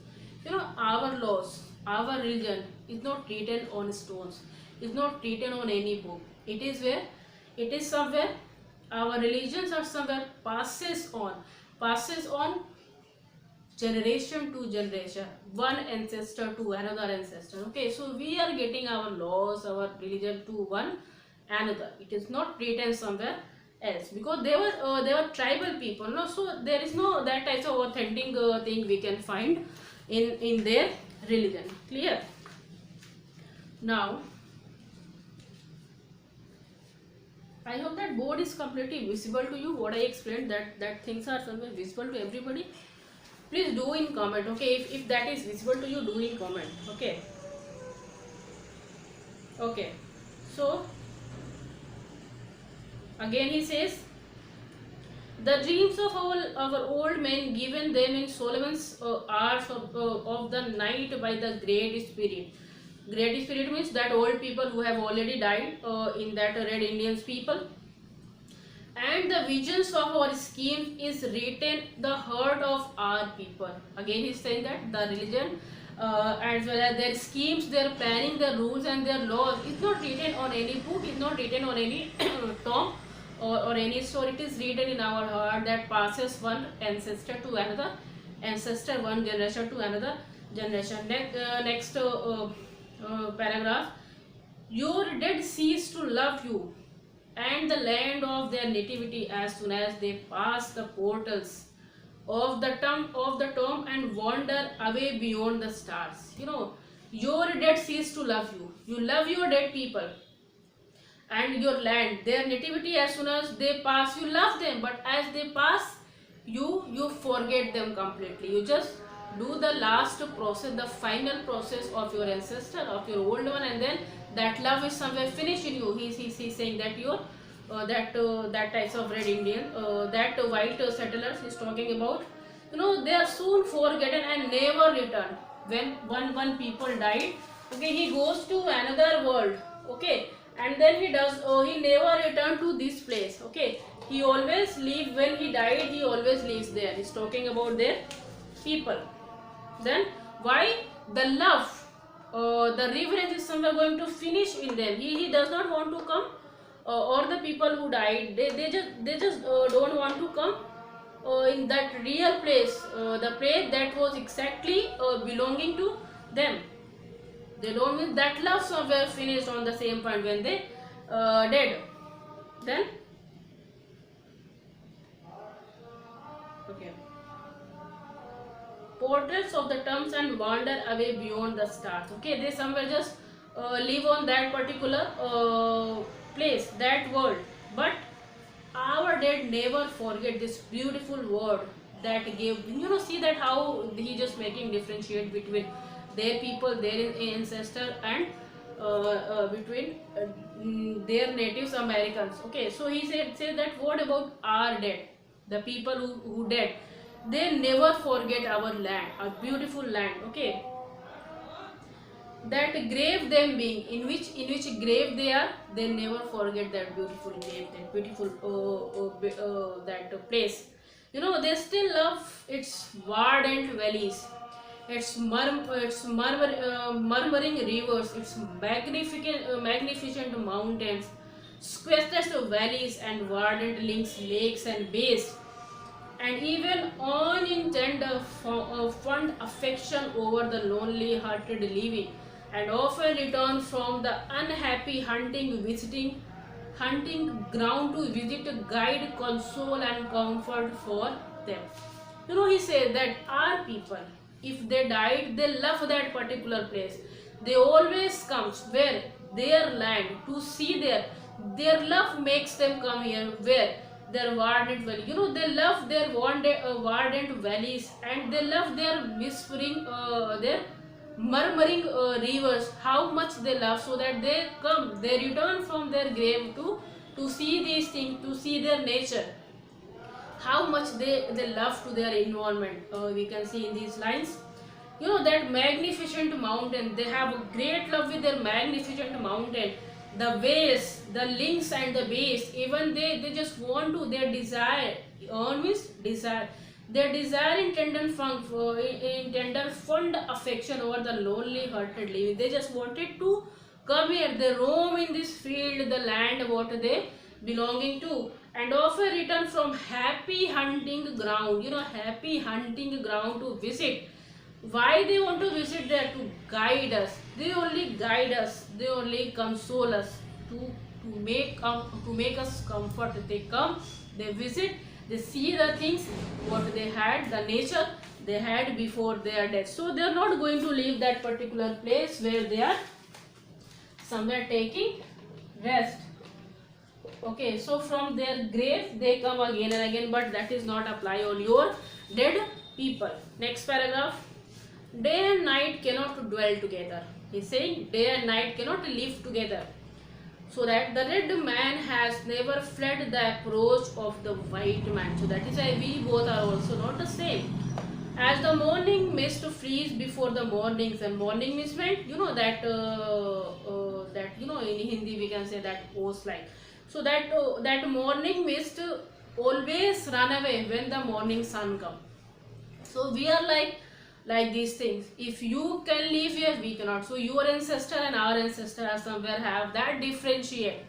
Our laws, our religion is not written on stones, is not written on any book. It is where, it is somewhere, our religions are somewhere passes on generation to generation, one ancestor to another ancestor. Okay, so we are getting our laws, our religion to one another. It is not written somewhere else, because they were tribal people, no? So there is no that type of authentic thing we can find in their religion. Clear? Now I hope that board is completely visible to you. What I explained, that things are somewhere visible to everybody. Please do in comment. Okay, if that is visible to you, do in comment. Okay. Okay, so again he says, the dreams of our old men given them in Solomon's hours of the night by the Great Spirit. Great Spirit means that old people who have already died in that Red Indians people. and the visions of our schemes is written the heart of our people. Again he's saying that the religion as well as their schemes, their planning, their rules and their laws is not written on any book, is not written on any tomb or any story. It is written in our heart that passes one ancestor to another ancestor, one generation to another generation. Next paragraph. Your dead cease to love you and the land of their nativity as soon as they pass the portals of the tomb and wander away beyond the stars. You know, your dead cease to love you. You love your dead people and your land, their nativity. As soon as they pass, you love them, but as they pass, you forget them completely. You just do the last process, the final process of your ancestor, of your old one, and then that love is somewhere finished in you. He's saying that your that types of red Indian, that white settlers is talking about. You know, they are soon forgotten and never return. When one people died, okay, he goes to another world, okay, and then he never returned to this place, okay. He always leave. When he died, he always leaves there. He's talking about their people. Then why? The love, the reverence is somewhere going to finish in them. He does not want to come, or the people who died, they just don't want to come in that real place, the place that was exactly belonging to them. They don't mean that love somewhere finished on the same point when they dead. Then okay, portals of the tombs and wander away beyond the stars. Okay, they somewhere just live on that particular place, that world. But our dead never forget this beautiful word that gave. You know, see that how he just making differentiate between their people, their ancestor, and between their natives Americans. Okay, so he said that what about our dead, the people who dead, they never forget our land, our beautiful land. Okay, that grave them being in which grave they are, they never forget that beautiful grave, that beautiful that place. You know, they still love its verdant valleys, its murmuring rivers, its magnificent mountains, spacious valleys and verdant lakes and bays, and even unintended fond affection over the lonely hearted living, and often return from the unhappy hunting ground to visit, guide, console and comfort for them. You know, he said that our people, if they died, they love that particular place. They always comes where their land to see their love makes them come here where their verdant valley. You know, they love their verdant valleys, and they love their whispering, their murmuring rivers. How much they love, so that they return from their grave to see these things, to see their nature. How much they love to their environment. We can see in these lines. You know, that magnificent mountain, they have a great love with their magnificent mountain, the ways, the links and the base. Even they just want to, their desire, always desire, their desire in tender fond affection over the lonely hearted living. They just wanted to come here. They roam in this field, the land what they belonging to, and often return from happy hunting ground. You know, happy hunting ground to visit. Why they want to visit there? To guide us. They only guide us, they only console us, to make us comfort. They come, they visit, they see the things what they had, the nature they had before their death. So they are not going to leave that particular place where they are somewhere taking rest. Okay, so from their grave they come again and again, but that is not apply on your dead people. Next paragraph. Day and night cannot dwell together. He is saying day and night cannot live together. So that the red man has never fled the approach of the white man. So that is why we both are also not the same. As the morning mist freeze before the mornings, and morning mist meant, you know, that that, you know, in Hindi we can say that post like So that morning mist always run away when the morning sun come. So we are like these things. If you can live here, we cannot. So your ancestor and our ancestor are somewhere have that differentiate.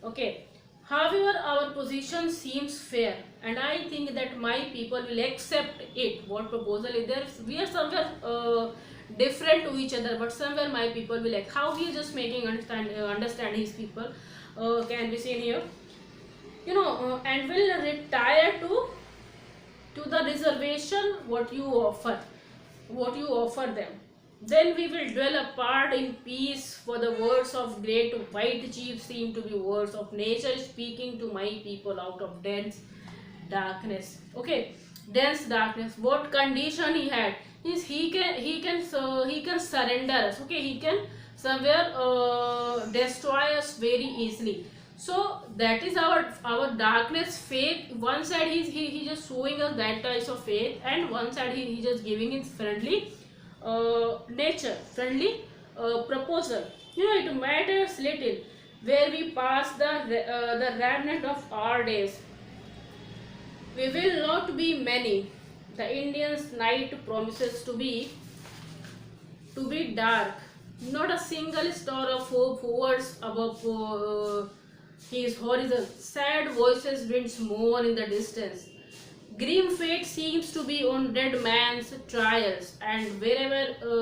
Okay. However, our position seems fair, and I think that my people will accept it. What proposal is there? We are somewhere different to each other, but somewhere my people will like. How he is just making understand his people. Can be seen here. And will retire to the reservation what you offer them. Then we will dwell apart in peace, for the words of great white chief seem to be words of nature speaking to my people out of dense darkness. Okay, dense darkness. What condition he had is he can surrender us. Okay, he can somewhere destroy us very easily. So that is our darkness faith. One side he just showing us that types of faith, and one side he just giving his friendly nature, friendly proposal. It matters little where we pass the remnant of our days. We will not be many. The Indian's night promises to be dark. Not a single star of hope hovers above his horizon. Sad voices winds mourn in the distance. Grim fate seems to be on dead man's trials, and wherever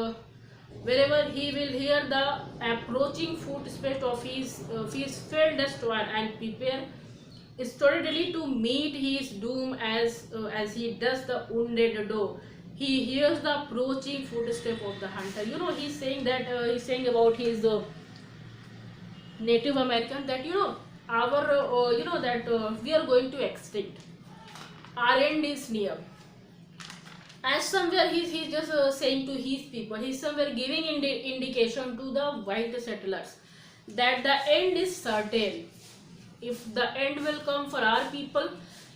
he will hear the approaching footsteps of his fell destroyer, and prepare steadily to meet his doom as he does the wounded doe. He hears the approaching footstep of the hunter. He's saying that he's saying about his Native American, that our that we are going to extinct. Our end is near. As somewhere he's just saying to his people, he's somewhere giving indication to the white settlers that the end is certain. If the end will come for our people,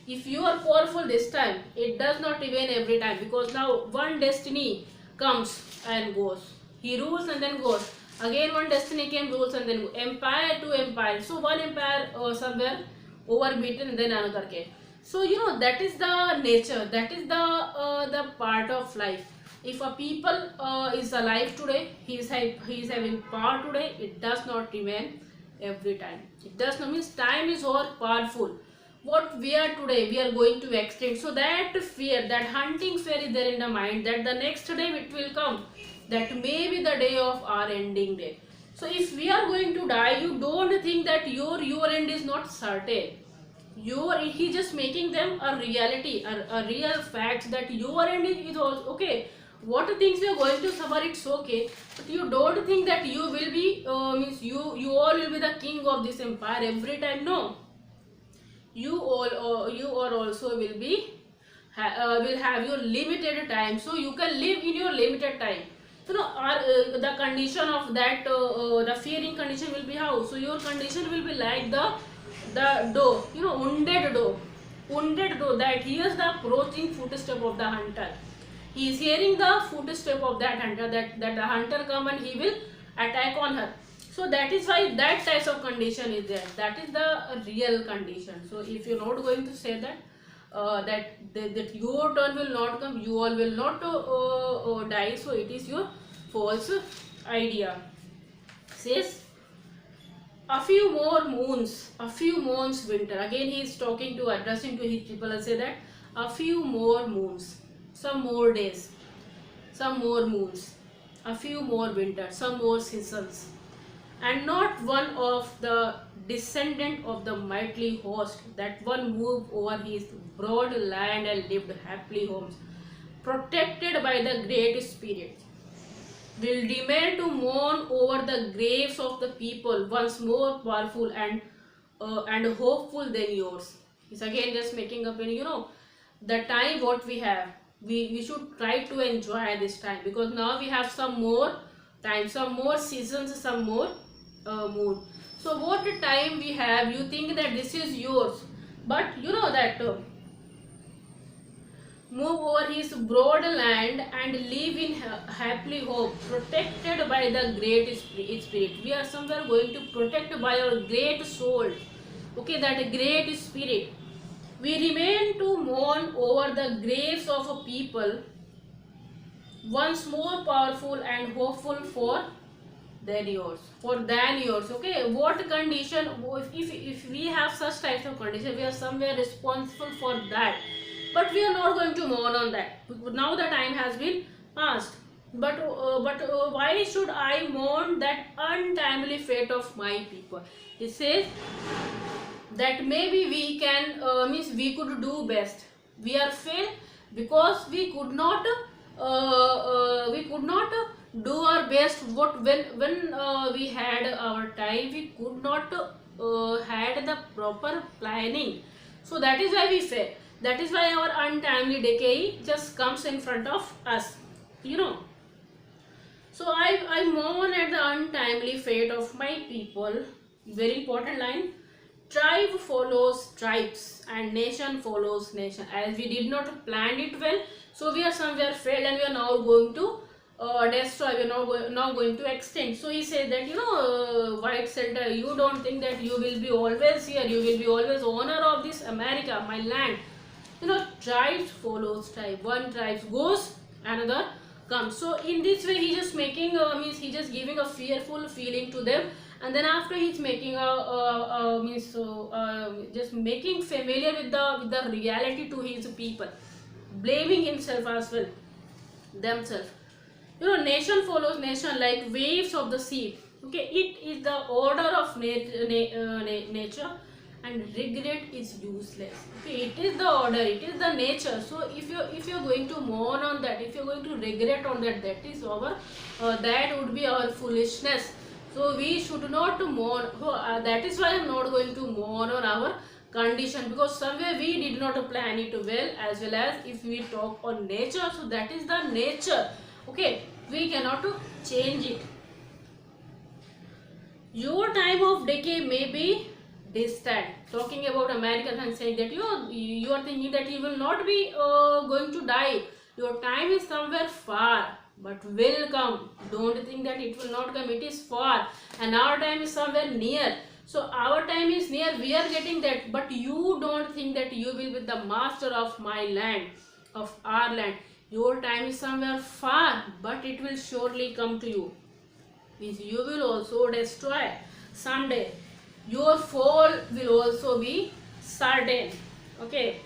if you are powerful this time, it does not remain every time, because now one destiny comes and goes. He rules and then goes. Again one destiny came, rules and then empire to empire. So one empire somewhere overbeaten, then another came. So that is the nature, that is the part of life. If a people is alive today, he is having power today, it does not remain every time. It does not means time is all powerful. What we are today, we are going to extinct. So that fear, that hunting fear is there in the mind, that the next day it will come, that may be the day of our ending day. So if we are going to die, you don't think that your end is not certain. He just making them a reality, a real fact, that your end is also okay. What things we are going to suffer, it's okay, but you don't think that you will be means you all will be the king of this empire every time. No, you are also will be will have your limited time, so you can live in your limited time. The condition of that the fearing condition will be how? So your condition will be like the doe, wounded doe that hears the approaching footstep of the hunter. He is hearing the footstep of that hunter, that the hunter come and he will attack on her. So that is why that type of condition is there. That is the real condition. So if you're not going to say that that your turn will not come, you all will not die, so it is your false idea. Says a few more moons winter. Again he is talking to, addressing to his people, and say that a few more moons, some more days, some more moons, a few more winters, some more seasons, and not one of the descendant of the mighty host, that one moved over his broad land and lived happily homes, protected by the great spirit, will remain to mourn over the graves of the people, once more powerful and hopeful than yours. He's again just making up the time what we have. We should try to enjoy this time, because now we have some more time, some more seasons, some more moon. So what time we have, you think that this is yours, but that move over his broad land and live in happily hope, protected by the great spirit. We are somewhere going to protect by our great soul, okay, that great spirit. We remain to mourn over the graves of a people once more powerful and hopeful than yours. Okay, what condition, if we have such types of condition, we are somewhere responsible for that, but we are not going to mourn on that. Now the time has been passed, but why should I mourn that untimely fate of my people? It says that maybe we can means we could do best. We are failed because we could not do our best. What when we had our time, we could not had the proper planning. So that is why we fail. That is why our untimely decay just comes in front of us. You know. So I mourn at the untimely fate of my people. Very important line. Tribe follows tribes and nation follows nation. As we did not plan it well, so we are somewhere failed and we are now going to destroy. We are now going to extinct. So he said that, White Settler, you don't think that you will be always here. You will be always owner of this America, my land. Tribes follows tribe. One tribe goes, another comes. So in this way, he just making means he just giving a fearful feeling to them, and then after he's making just making familiar with the reality to his people, blaming himself as well, themselves. Nation follows nation like waves of the sea. Okay, it is the order of nature, and regret is useless. Okay, it is the order, it is the nature. So if you're going to mourn on that, if you're going to regret on that, that is our that would be our foolishness. So we should not mourn. That is why I'm not going to mourn on our condition, because somewhere we did not plan it well. As well as if we talk on nature, so that is the nature. Okay, we cannot change it. Your time of decay may be distant. Talking about Americans and saying that you are thinking that you will not be going to die. Your time is somewhere far, but will come. Don't think that it will not come. It is far, and our time is somewhere near. So our time is near. We are getting that, but you don't think that you will be the master of my land, of our land. Your time is somewhere far, but it will surely come to you. Means you will also destroy someday. Your fall will also be certain. Okay,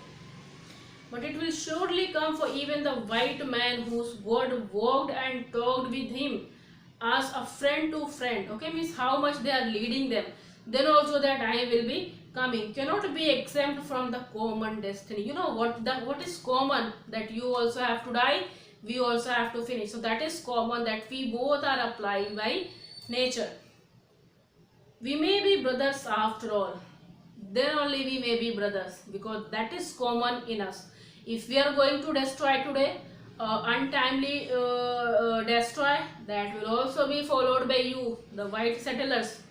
but it will surely come for even the white man whose God walked and talked with him as a friend to friend. Okay, means how much they are leading them. Then also that I will be coming. Cannot be exempt from the common destiny. What is common? That you also have to die, we also have to finish. So that is common, that we both are applying by nature. We may be brothers after all. Then only we may be brothers, because that is common in us. If we are going to destroy today, untimely destroy, that will also be followed by you, the white settlers.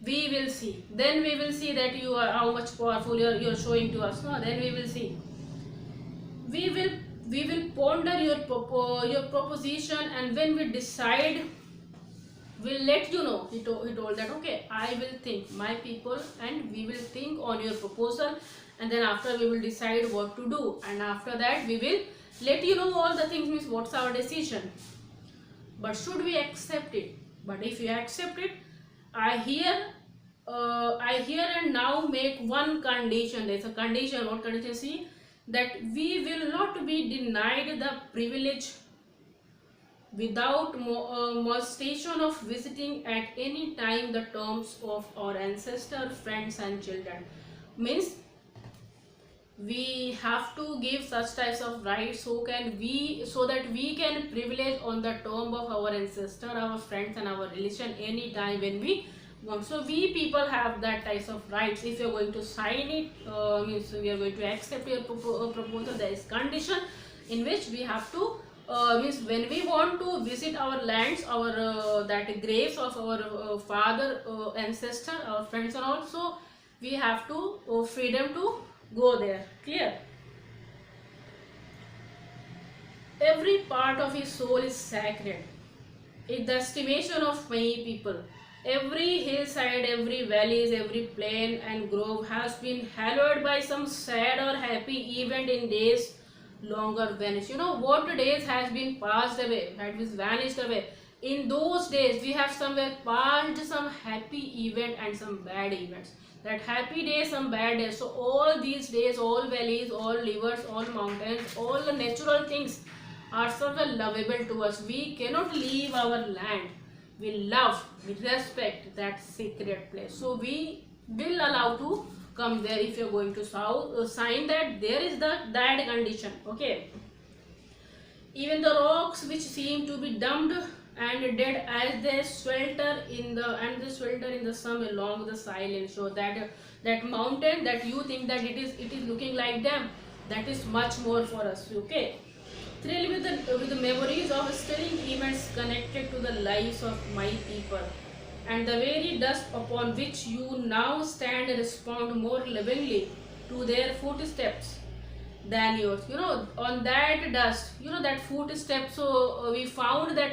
We will see. Then we will see that you are how much powerful you are showing to us. No, then we will see. We will ponder your proposition, and when we decide, we'll let you know. He told that, okay, I will think, my people, and we will think on your proposal, and then after we will decide what to do, and after that we will let you know all the things, means what's our decision. But should we accept it? But if you accept it, I hear and now make one condition. There's a condition. What condition? See, that we will not be denied the privilege without molestation of visiting at any time the tombs of our ancestors, friends and children. Means we have to give such types of rights so that we can privilege on the tomb of our ancestor, our friends and our relation any time when we want. So we people have that types of rights. If you are going to sign it, means we are going to accept your proposal, there is condition in which we have to means when we want to visit our lands, our that graves of our father, ancestor, our friends, and also we have to freedom to go there. Clear? Every part of his soul is sacred in the estimation of many people. Every hillside, every valleys, every plain and grove has been hallowed by some sad or happy event in days longer vanished. You know what days has been passed away, had been vanished away. In those days, we have somewhere passed some happy event and some bad events. That happy days, some bad days. So all these days, all valleys, all rivers, all mountains, all the natural things are somewhere lovable to us. We cannot leave our land. We love, we respect that sacred place. So we will allow to come there if you're going to sign that there is that condition. Okay. Even the rocks which seem to be dumbed and dead as they swelter in the sun along the silent shore. That mountain that you think that it is looking like them, that is much more for us. Okay. Thrilled with the memories of stirring events connected to the lives of my people, and the very dust upon which you now stand respond more lovingly to their footsteps than yours. On that dust, that footsteps. So we found that